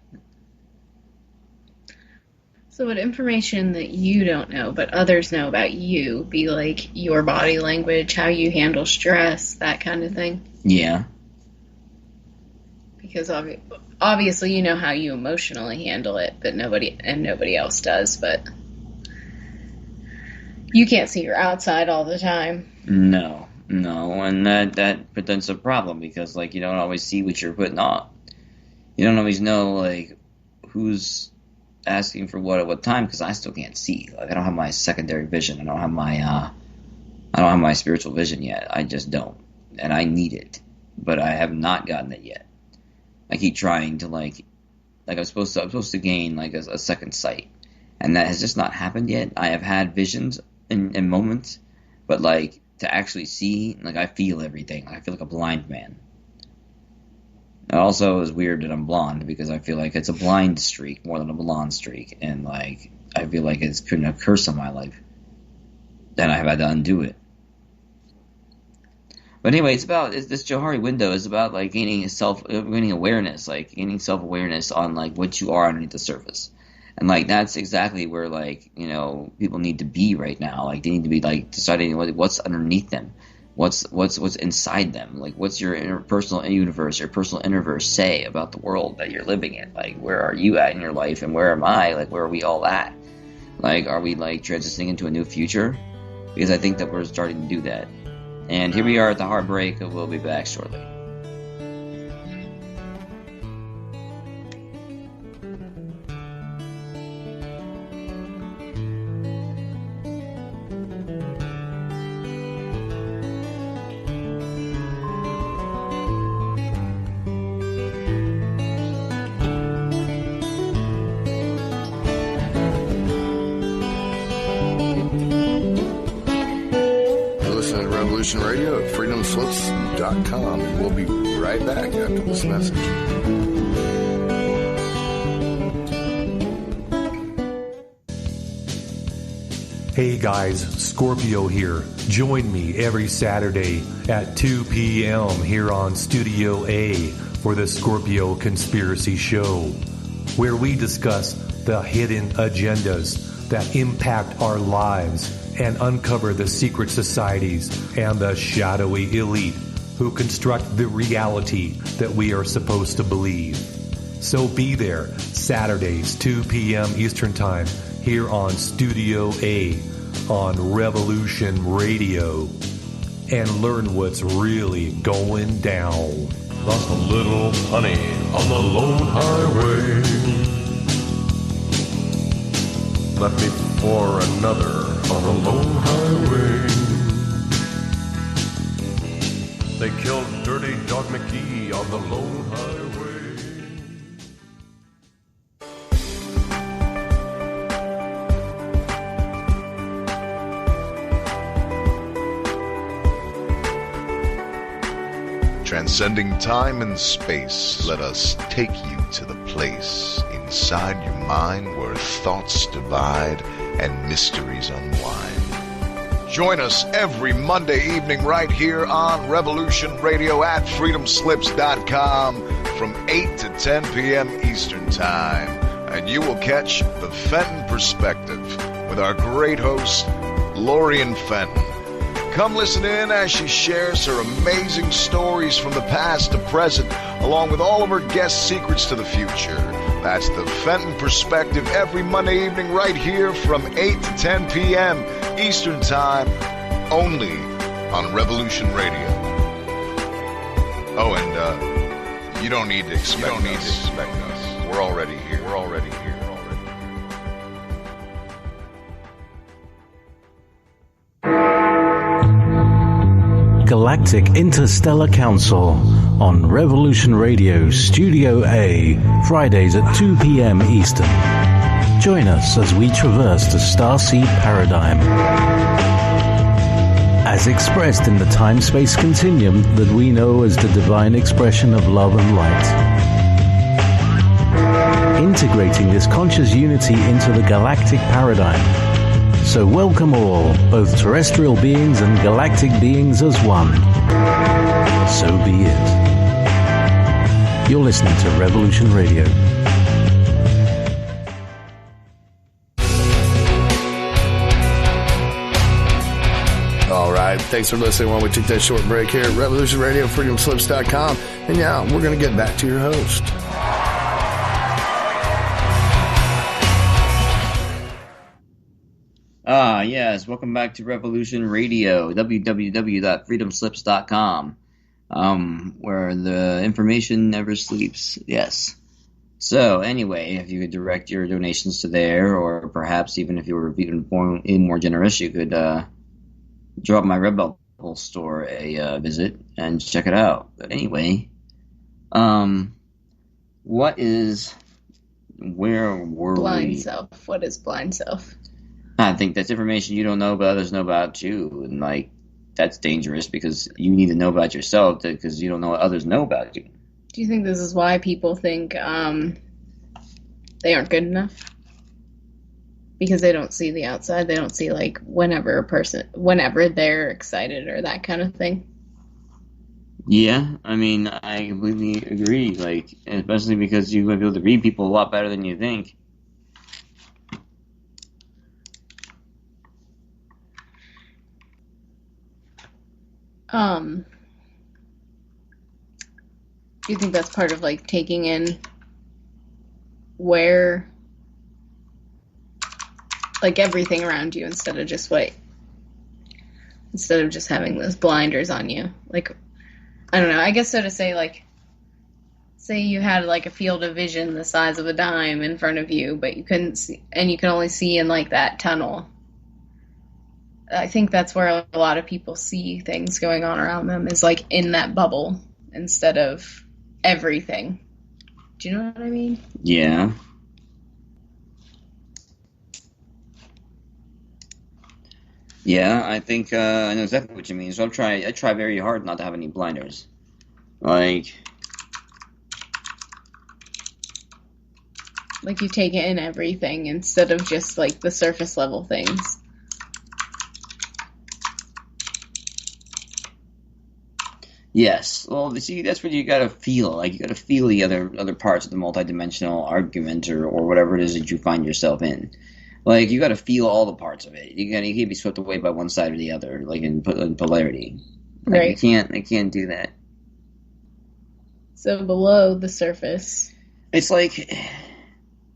So would information that you don't know but others know about you be like your body language, how you handle stress, that kind of thing? Yeah. Because obviously you know how you emotionally handle it, but nobody else does, but you can't see your outside all the time. No, and that presents a problem because, like, you don't always see what you're putting on. You don't always know, like, who's asking for what at what time, because I still can't see. Like, I don't have my secondary vision. I don't have my spiritual vision yet. I just don't, and I need it, but I have not gotten it yet. I keep trying to like I'm supposed to gain like a second sight, and that has just not happened yet. I have had visions in moments, but like to actually see, like I feel everything. I feel like a blind man. It also is weird that I'm blonde because I feel like it's a blind streak more than a blonde streak, and like I feel like it's been a curse on my life. Then I have had to undo it. But anyway, this Johari window is about like gaining awareness, like gaining self-awareness on like what you are underneath the surface. And like that's exactly where like, you know, people need to be right now. Like they need to be like deciding what's underneath them, what's inside them. Like what's your personal universe, your personal innerverse say about the world that you're living in? Like where are you at in your life, and where am I? Like where are we all at? Like are we like transitioning into a new future? Because I think that we're starting to do that. And here we are at the heartbreak. We'll be back shortly. Radio at freedomslips.com, and we'll be right back after this message. Hey guys, Scorpio here. Join me every Saturday at 2 p.m. here on Studio A for the Scorpio Conspiracy Show, where we discuss the hidden agendas that impact our lives and uncover the secret societies and the shadowy elite who construct the reality that we are supposed to believe. So be there Saturdays, 2 p.m. Eastern Time, here on Studio A on Revolution Radio, and learn what's really going down. Lost a little honey on the lone highway. Left me for another on a lone highway. They killed Dirty Dog McGee on the lone highway. Transcending time and space, let us take you to the place inside your mind where thoughts divide and mysteries unwind. Join us every Monday evening right here on Revolution Radio at freedomslips.com from 8 to 10 p.m. Eastern Time. And you will catch the Fenton Perspective with our great host, Lorian Fenton. Come listen in as she shares her amazing stories from the past to present, along with all of her guest secrets to the future. That's the Fenton Perspective every Monday evening right here from 8 to 10 p.m. Eastern Time, only on Revolution Radio. Oh, and you don't need to expect us. We're already here. Galactic Interstellar Council on Revolution Radio Studio A, Fridays at 2 p.m. Eastern. Join us as we traverse the starseed paradigm, as expressed in the time-space continuum that we know as the divine expression of love and light. Integrating this conscious unity into the galactic paradigm, So welcome all, both terrestrial beings and galactic beings as one. So be it. You're listening to Revolution Radio. All right, thanks for listening while we take that short break here at Revolution Radio, freedomslips.com. And now we're going to get back to your host. Yes, welcome back to Revolution Radio, www.freedomslips.com, where the information never sleeps. Yes. So anyway, if you could direct your donations to there, or perhaps even if you were even more generous, you could drop my Redbubble store a visit and check it out. But anyway, where were blind self? What is blind self? I think that's information you don't know, but others know about too, and like that's dangerous because you need to know about yourself because you don't know what others know about you. Do you think this is why people think they aren't good enough? Because they don't see the outside. They don't see like whenever they're excited or that kind of thing. Yeah, I mean, I completely agree. Like, especially because you might be able to read people a lot better than you think. Do you think that's part of like taking in where, like everything around you instead of just having those blinders on you? Like, I don't know, I guess so to say, like, say you had like a field of vision the size of a dime in front of you, but you couldn't see, and you can only see in like that tunnel. I think that's where a lot of people see things going on around them, is like in that bubble instead of everything. Do you know what I mean? Yeah. Yeah, I think I know exactly what you mean. So I try very hard not to have any blinders. Like you take in everything instead of just like the surface level things. Yes. Well, see, that's what you gotta feel. Like, you gotta feel the other parts of the multidimensional argument or whatever it is that you find yourself in. Like, you gotta feel all the parts of it. You can't be swept away by one side or the other, like in polarity. Like, Right. I can't do that. So below the surface. It's like,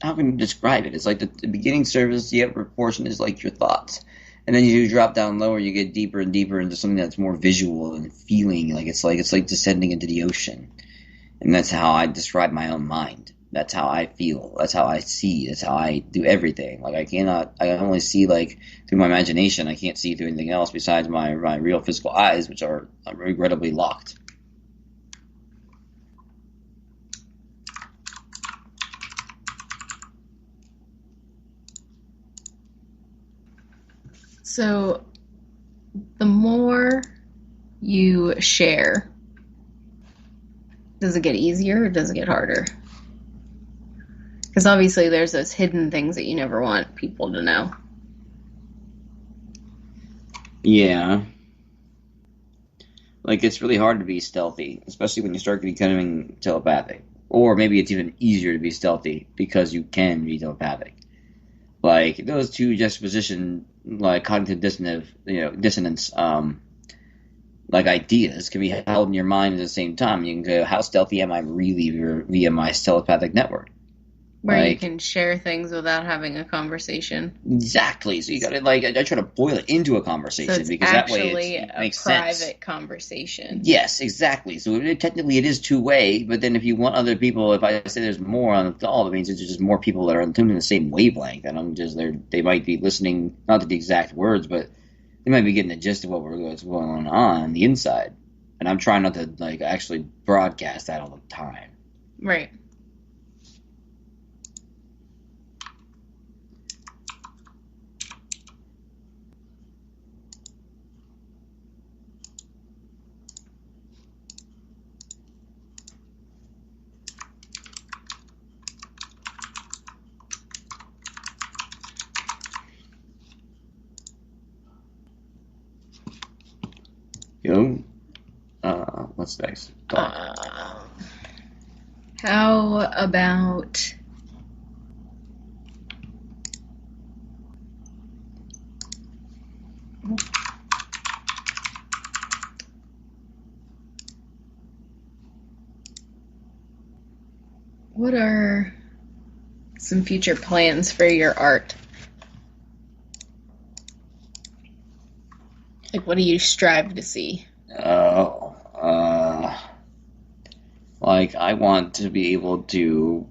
how can you describe it? It's like the beginning surface, the upper portion is like your thoughts. And then you drop down lower, you get deeper and deeper into something that's more visual and feeling. Like it's like descending into the ocean. And that's how I describe my own mind. That's how I feel. That's how I see. That's how I do everything. Like I can only see like through my imagination. I can't see through anything else besides my real physical eyes, which are regrettably locked. So the more you share, does it get easier or does it get harder? Because obviously there's those hidden things that you never want people to know. Yeah. Like, it's really hard to be stealthy, especially when you start becoming telepathic. Or maybe it's even easier to be stealthy because you can be telepathic. Like, those two juxtaposition, like, cognitive dissonance, like, ideas can be held in your mind at the same time. You can go, how stealthy am I really via my telepathic network? Where you can share things without having a conversation. Exactly. So you got to, like, I try to boil it into a conversation, so it's because that way it makes sense. Private conversation. Yes, exactly. So technically it is two-way, but then if you want other people, if I say there's more on the call, that means there's just more people that are tuned in the same wavelength, and they might be listening, not to the exact words, but they might be getting the gist of what's going on the inside. And I'm trying not to, like, actually broadcast that all the time. Right. Go. What's next? How about... What are some future plans for your art? Like, what do you strive to see? Like, I want to be able to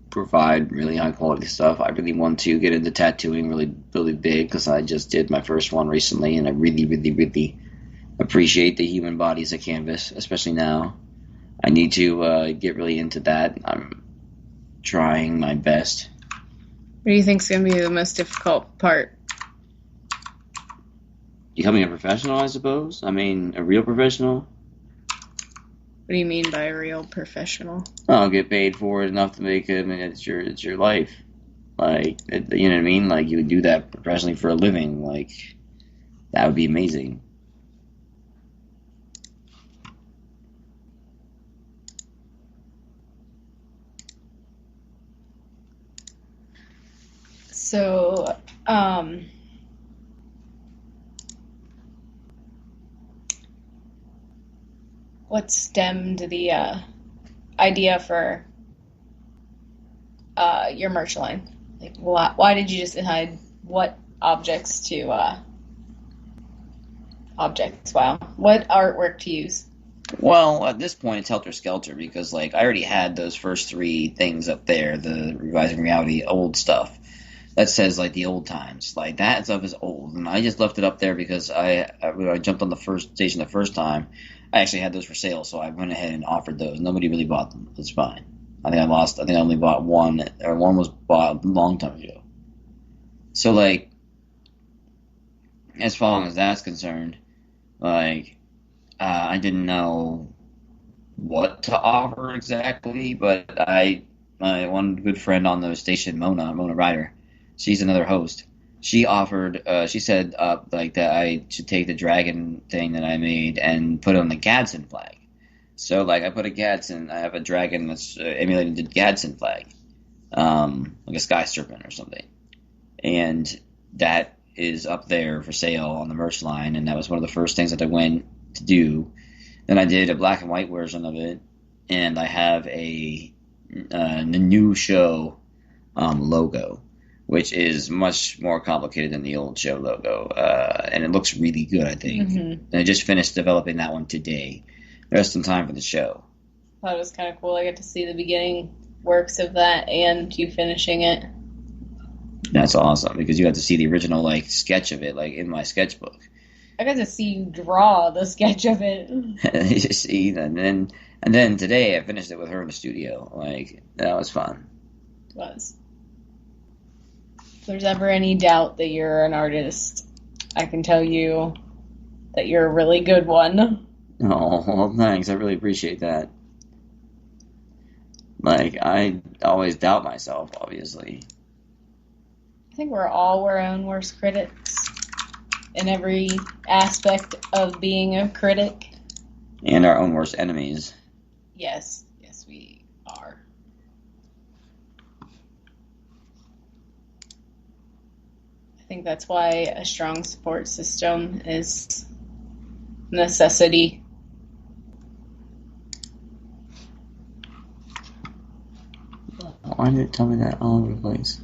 provide really high quality stuff. I really want to get into tattooing really, really big, because I just did my first one recently, and I really, really, really appreciate the human body as a canvas, especially now. I need to get really into that. I'm trying my best. What do you think is going to be the most difficult part? Becoming a professional, I suppose. I mean, a real professional. What do you mean by a real professional? I'll get paid for it enough to make it. I mean, it's your life. Like, you know what I mean? Like, you would do that professionally for a living. Like, that would be amazing. So, what stemmed the idea for your merch line? Like, why did you just decide what objects to objects? Wow, what artwork to use? Well, at this point, it's Helter Skelter, because, like, I already had those first three things up there, the Revising Reality old stuff that says, like, the old times. Like, that stuff is old, and I just left it up there because when I jumped on the first station the first time, I actually had those for sale, so I went ahead and offered those. Nobody really bought them. It's fine. I think I only bought one, or one was bought a long time ago. So, like, as far as that's concerned, like, I didn't know what to offer exactly, but my one good friend on the station, Mona Ryder, she's another host. She offered, she said, like, that I should take the dragon thing that I made and put it on the Gadsden flag. So, like, I put I have a dragon that's emulating the Gadsden flag, like a sky serpent or something. And that is up there for sale on the merch line, and that was one of the first things that I went to do. Then I did a black and white version of it, and I have a new show logo, which is much more complicated than the old show logo, and it looks really good, I think. And I just finished developing that one today. The rest of the time for the show. That was kind of cool. I got to see the beginning works of that and you finishing it. That's awesome, because you got to see the original, like, sketch of it, like, in my sketchbook. I got to see you draw the sketch of it. You see, and then today I finished it with her in the studio. Like, that was fun. It was. If there's ever any doubt that you're an artist, I can tell you that you're a really good one. Oh, well, thanks. I really appreciate that. Like, I always doubt myself, obviously. I think we're all our own worst critics in every aspect of being a critic. And our own worst enemies. Yes, we are. I think that's why a strong support system is a necessity. Why did it tell me that all over the place?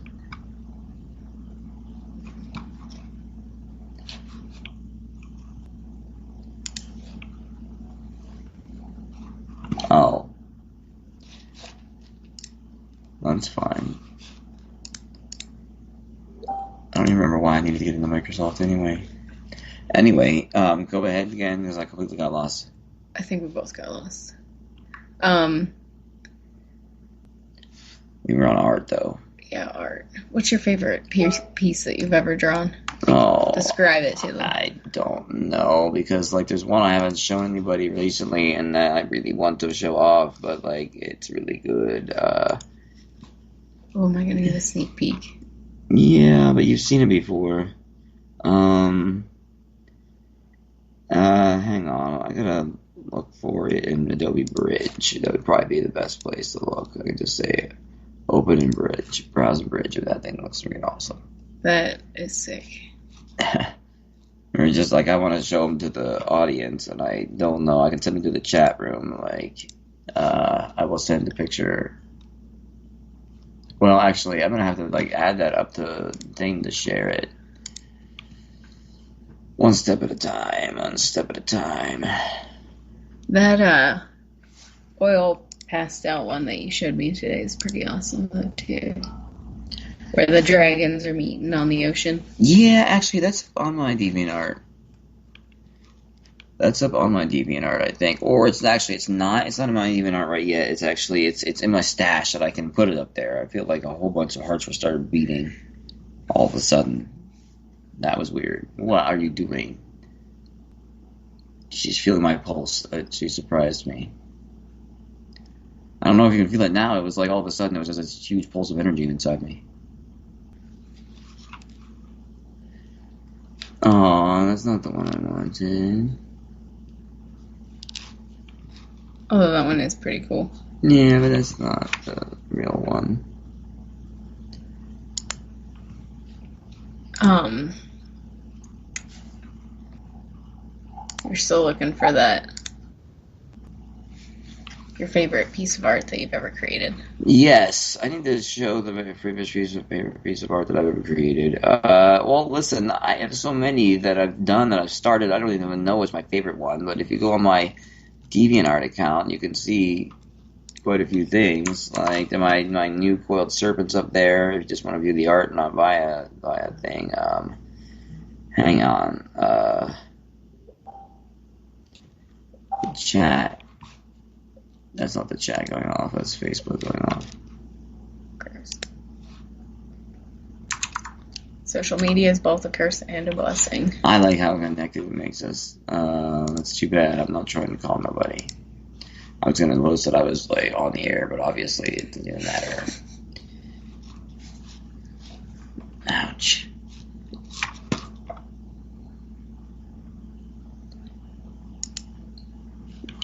Oh. That's fine. I don't even remember why I needed to get into Microsoft anyway. Anyway, go ahead again, because I completely got lost. I think we both got lost. We were on art, though. Yeah, art. What's your favorite piece that you've ever drawn? Oh. Describe it to them. I don't know, because, like, there's one I haven't shown anybody recently, and that I really want to show off, but, like, it's really good. Oh, am I going to get a sneak peek? Yeah, but you've seen it before. Hang on. I'm gonna look for it in Adobe Bridge. That would probably be the best place to look. I can just say open in Bridge, browse in Bridge, if that thing looks really awesome. That is sick. Or just like I want to show them to the audience, and I don't know. I can send them to the chat room. Like, I will send a picture. Well, actually, I'm gonna have to like add that up to thing to share it. One step at a time. One step at a time. That oil pastel one that you showed me today is pretty awesome though too. Where the dragons are meeting on the ocean. Yeah, actually, that's on my DeviantArt. That's up on my DeviantArt, I think. Or it's not on my DeviantArt right yet. It's actually, it's in my stash that I can put it up there. I feel like a whole bunch of hearts were started beating all of a sudden. That was weird. What are you doing? She's feeling my pulse. She surprised me. I don't know if you can feel it now. It was like all of a sudden, it was just a huge pulse of energy inside me. Oh, that's not the one I wanted. Although that one is pretty cool. Yeah, but that's not the real one. You're still looking for that. Your favorite piece of art that you've ever created. Yes, I need to show the favorite piece of art that I've ever created. Well, listen, I have so many that I've done that I've started. I don't even know what's my favorite one, but if you go on my DeviantArt account, you can see quite a few things. Like my new coiled serpents up there. If you just want to view the art, not via thing. Hang on. Chat. That's not the chat going off. That's Facebook going off. Social media is both a curse and a blessing. I like how connected it makes us. That's too bad. I'm not trying to call nobody. I was gonna post that I was like on the air, but obviously it didn't matter. Ouch.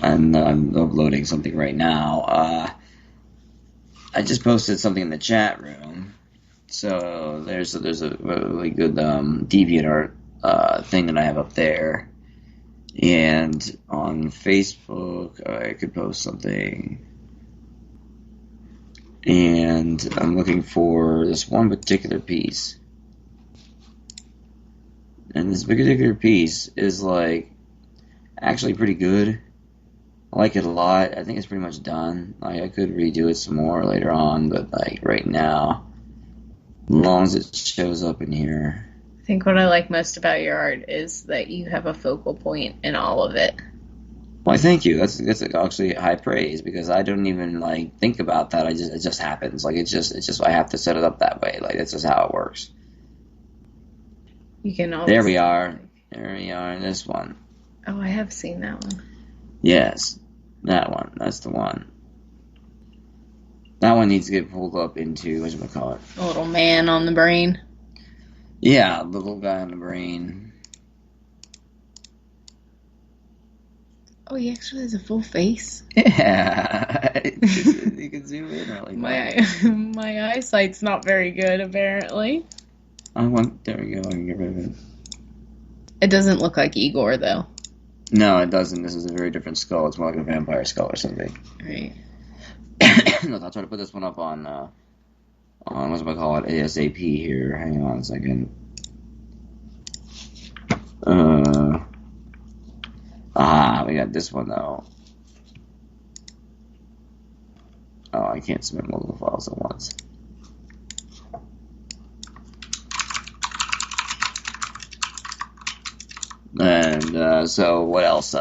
I'm uploading something right now. I just posted something in the chat room. So there's a really good DeviantArt thing that I have up there. And on Facebook, I could post something. And I'm looking for this one particular piece. And this particular piece is like actually pretty good. I like it a lot. I think it's pretty much done. Like, I could redo it some more later on, but like right now, as long as it shows up in here. I think what I like most about your art is that you have a focal point in all of it. Why, thank you. That's actually high praise, because I don't even like think about that. It just happens. Like it's just I have to set it up that way. Like that's just how it works. You can always. There we are. There we are in this one. Oh, I have seen that one. Yes, that one. That's the one. That one needs to get pulled up into, whatchamacallit? A little man on the brain. Yeah, the little guy on the brain. Oh, he actually has a full face? Yeah. You can zoom in really my eyesight's not very good, apparently. There we go. I can get rid of it. It doesn't look like Igor, though. No, it doesn't. This is a very different skull. It's more like a vampire skull or something. Right. Look, I'll try to put this one up on ASAP here. Hang on a second. We got this one though. Oh, I can't submit multiple files at once. And so what else?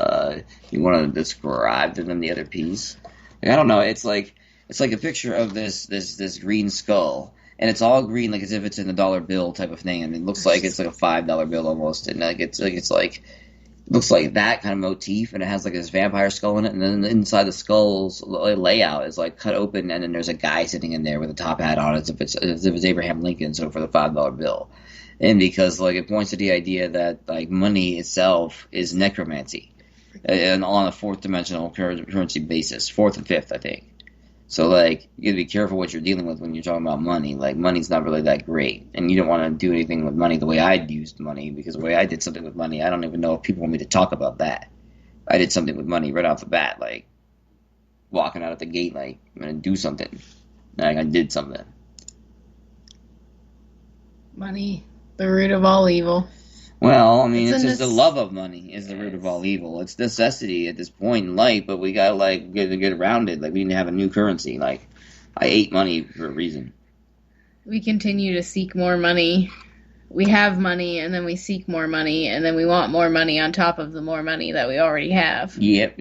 You want to describe to them the other piece? Like, I don't know. It's like a picture of this green skull, and it's all green, like as if it's in a dollar bill type of thing, and it looks like it's like a $5 bill almost, and like it looks like that kind of motif, and it has like this vampire skull in it, and then inside the skull's layout is like cut open, and then there's a guy sitting in there with a top hat on, as if it's Abraham Lincoln, so for the $5 bill. And because like it points to the idea that like money itself is necromancy. and on a fourth dimensional currency basis, fourth and fifth, I think. So, like, you gotta be careful what you're dealing with when you're talking about money. Like, money's not really that great, and you don't want to do anything with money the way I'd used money, because the way I did something with money, I don't even know if people want me to talk about that. I did something with money right off the bat, like, walking out at the gate, like, I'm gonna do something. Like, I did something. Money, the root of all evil. Well, I mean, it's just the love of money is the root of all evil. It's necessity at this point in life, but we gotta, like, get around it. Like, we need to have a new currency. Like, I ate money for a reason. We continue to seek more money. We have money, and then we seek more money, and then we want more money on top of the more money that we already have. Yep.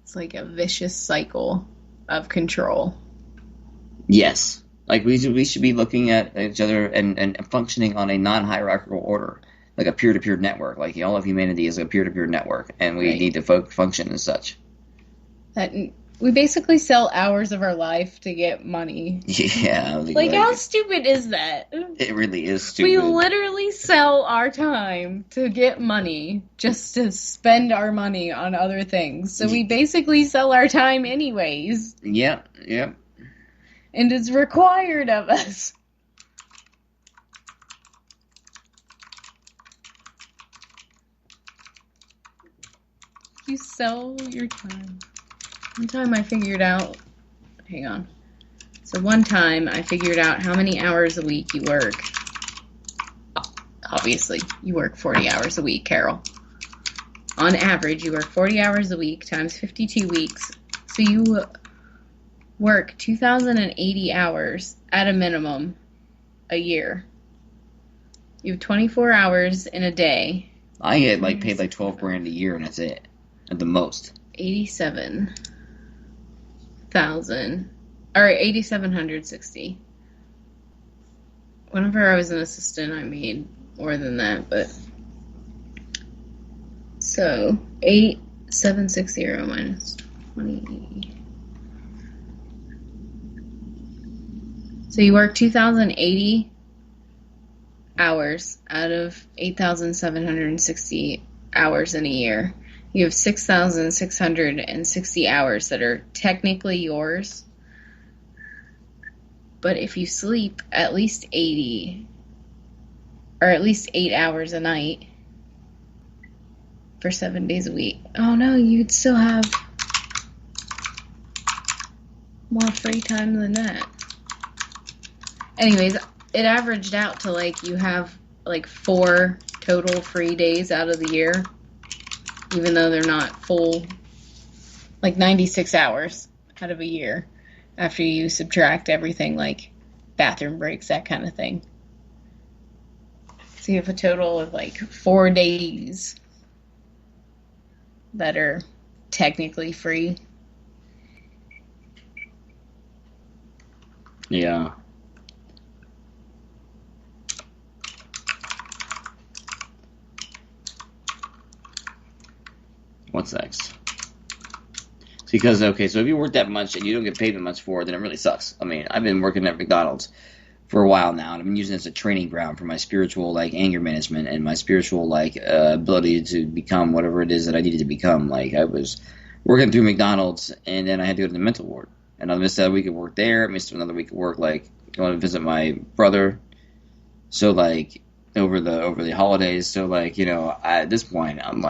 It's like a vicious cycle of control. Yes. Like, we should be looking at each other and functioning on a non-hierarchical order, like a peer-to-peer network. Like, all of humanity is a peer-to-peer network, and we need to function as such. That we basically sell hours of our life to get money. Yeah. Like, how stupid is that? It really is stupid. We literally sell our time to get money just to spend our money on other things. So we basically sell our time anyways. Yep. And it's required of us. You sell your time. One time I figured out... Hang on. So one time I figured out how many hours a week you work. Obviously, you work 40 hours a week, Carol. On average, you work 40 hours a week times 52 weeks. So you... work 2,080 hours at a minimum a year. You have 24 hours in a day. I get paid like $12,000 a year, and that's it, at the most. 8,760. Whenever I was an assistant, I made more than that, but so 8,760 minus 20. So you work 2,080 hours out of 8,760 hours in a year. You have 6,660 hours that are technically yours. But if you sleep at least 80, or at least 8 hours a night for 7 days a week, oh no, you'd still have more free time than that. Anyways, it averaged out to you have 4 total free days out of the year, even though they're not full, 96 hours out of a year after you subtract everything like bathroom breaks, that kind of thing. So you have a total of 4 days that are technically free. Yeah. What's next? Because, so if you work that much and you don't get paid that much for it, then it really sucks. I mean, I've been working at McDonald's for a while now, and I've been using it as a training ground for my spiritual, anger management and my spiritual, ability to become whatever it is that I needed to become. I was working through McDonald's, and then I had to go to the mental ward. And I missed a week of work there. I missed another week of work, going to visit my brother. So, over the holidays. So, at this point, I'm,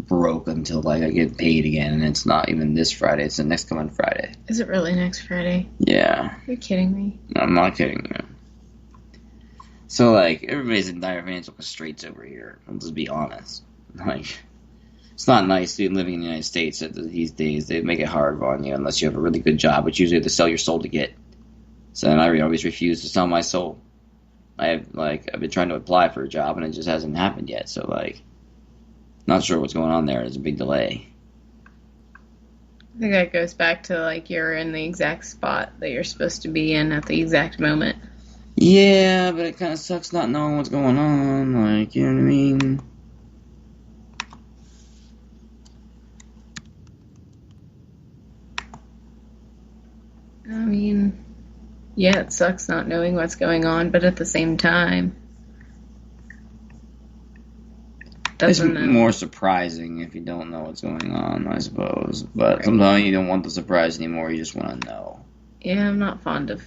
broke until I get paid again, and it's not even this Friday, it's the next coming Friday. Is it really next Friday? Yeah. You're kidding me. I'm not kidding you. So everybody's in dire financial constraints over here. I'll just be honest. It's not nice to be living in the United States these days. They make it hard on you unless you have a really good job, which usually you have to sell your soul to get. So I always refuse to sell my soul. I've been trying to apply for a job and it just hasn't happened yet. So not sure what's going on there. There's a big delay. I think that goes back to you're in the exact spot that you're supposed to be in at the exact moment. Yeah, but it kind of sucks not knowing what's going on. You know what I mean? I mean, yeah, it sucks not knowing what's going on, but at the same time, doesn't it's know. more surprising if you don't know what's going on, I suppose. But sometimes you don't want the surprise anymore. You just want to know. Yeah, I'm not fond of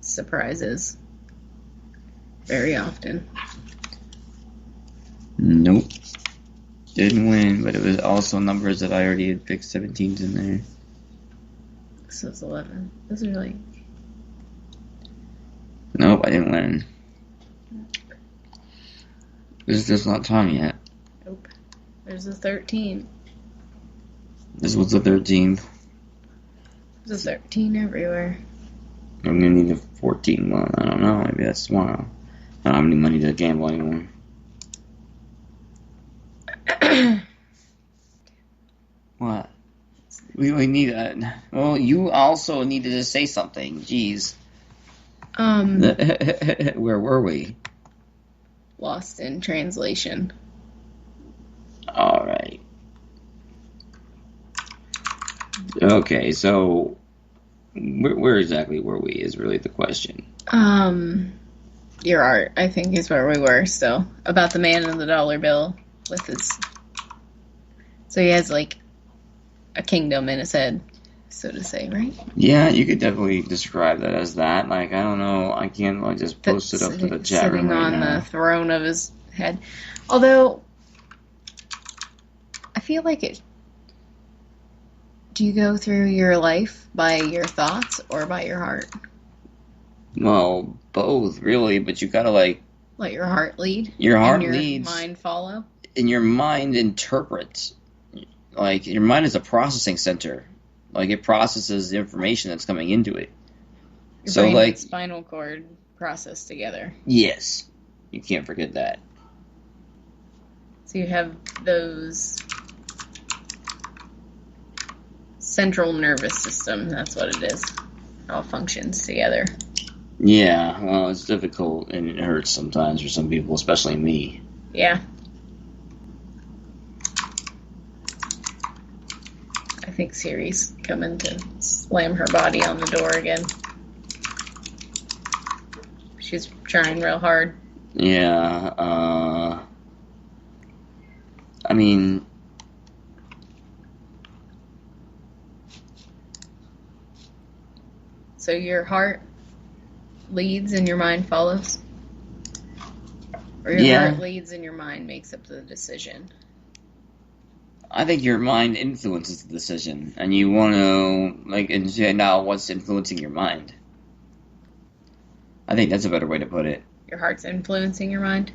surprises very often. Nope. Didn't win, but it was also numbers that I already had picked 17s in there. So it's 11. Those are like... Nope, I didn't win. This is just not time yet. Nope. There's a 13. This was the 13th. There's a 13 everywhere. I'm gonna need a 14 one. I don't know. Maybe that's tomorrow. I don't have any money to gamble anymore. What? We need a... Well, you also needed to say something. Jeez. Where were we? Lost in translation. Alright. Okay, so... Where exactly were we is really the question. Your art, I think, is where we were still. About the man in the dollar bill with his... So he has, like, a kingdom in his head, so to say, right? Yeah, you could definitely describe that as that. Like, I don't know, I can't like just post it up to the chat room right now. Sitting on the throne of his head. Although, I feel like it... Do you go through your life by your thoughts or by your heart? Well, both, really, but you gotta, like... Let your heart lead? Your heart and leads. Your mind follow? And your mind interprets. Like, your mind is a processing center. Like, it processes the information that's coming into it. Your so, brain like... and spinal cord process together. Yes. You can't forget that. So you have those... Central nervous system, that's what it is. It all functions together. Yeah, well, it's difficult and it hurts sometimes for some people, especially me. Yeah. I think Siri's coming to slam her body on the door again. She's trying real hard. Yeah, I mean... So your heart leads and your mind follows? Or your heart leads and your mind makes up the decision? I think your mind influences the decision, and you want to, like, and now what's influencing your mind? I think that's a better way to put it. Your heart's influencing your mind?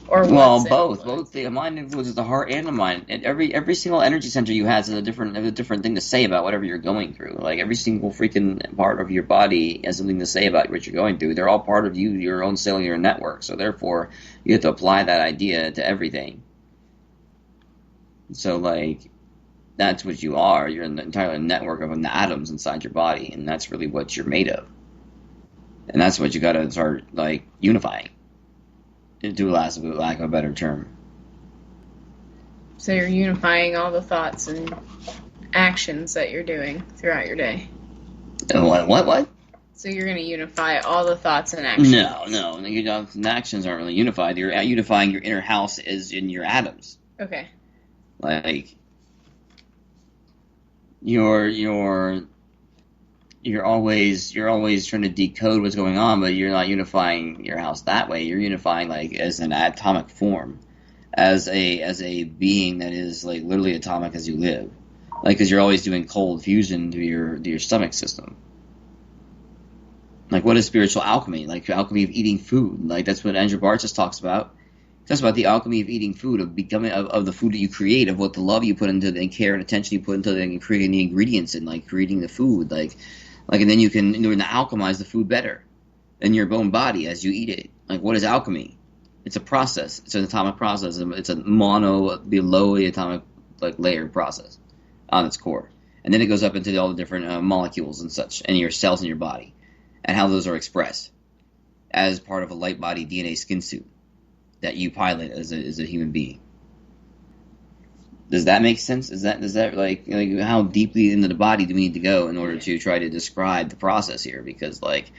Or well, both. Both the mind influences the heart and the mind. And every single energy center you have has a different thing to say about whatever you're going through. Like every single freaking part of your body has something to say about what you're going through. They're all part of you, your own cellular network. So therefore, you have to apply that idea to everything. So like, that's what you are. You're an entire network of atoms inside your body, and that's really what you're made of. And that's what you got to start like unifying. To lack of a better term. So you're unifying all the thoughts and actions that you're doing throughout your day. What? So you're going to unify all the thoughts and actions. No. Your thoughts and actions aren't really unified. You're unifying your inner house is in your atoms. Okay. Like you're always trying to decode what's going on, but you're not unifying your house that way. You're unifying like as an atomic form, as a being that is like literally atomic as you live, like because you're always doing cold fusion to your stomach system. Like what is spiritual alchemy? Like alchemy of eating food. Like that's what Andrew Bartzis talks about. He talks about the alchemy of eating food, of becoming of the food that you create, of what the love you put into it, and care and attention you put into it, and creating the ingredients and like creating the food, like and then you can learn to alchemize the food better in your own body as you eat it. Like, what is alchemy? It's a process. It's an atomic process. It's a mono below the atomic like layer process on its core, and then it goes up into all the different molecules and such, and your cells in your body, and how those are expressed as part of a light body DNA skin suit that you pilot as a human being. Does that make sense? Is that like how deeply into the body do we need to go in order to try to describe the process here? Because like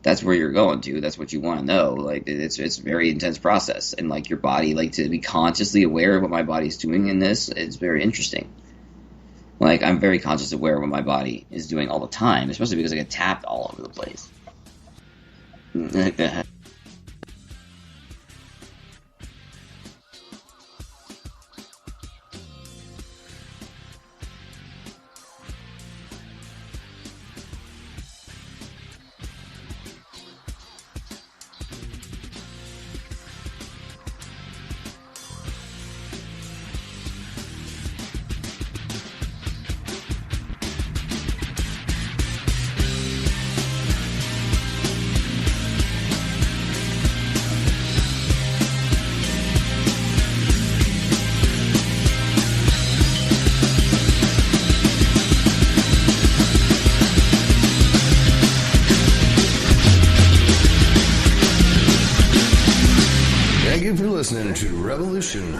that's where you're going to. That's what you want to know. Like, it's a very intense process, and like your body, like to be consciously aware of what my body's doing in this, it's very interesting. Like, I'm very conscious aware of what my body is doing all the time, especially because I get tapped all over the place. Thank you for listening to Revolution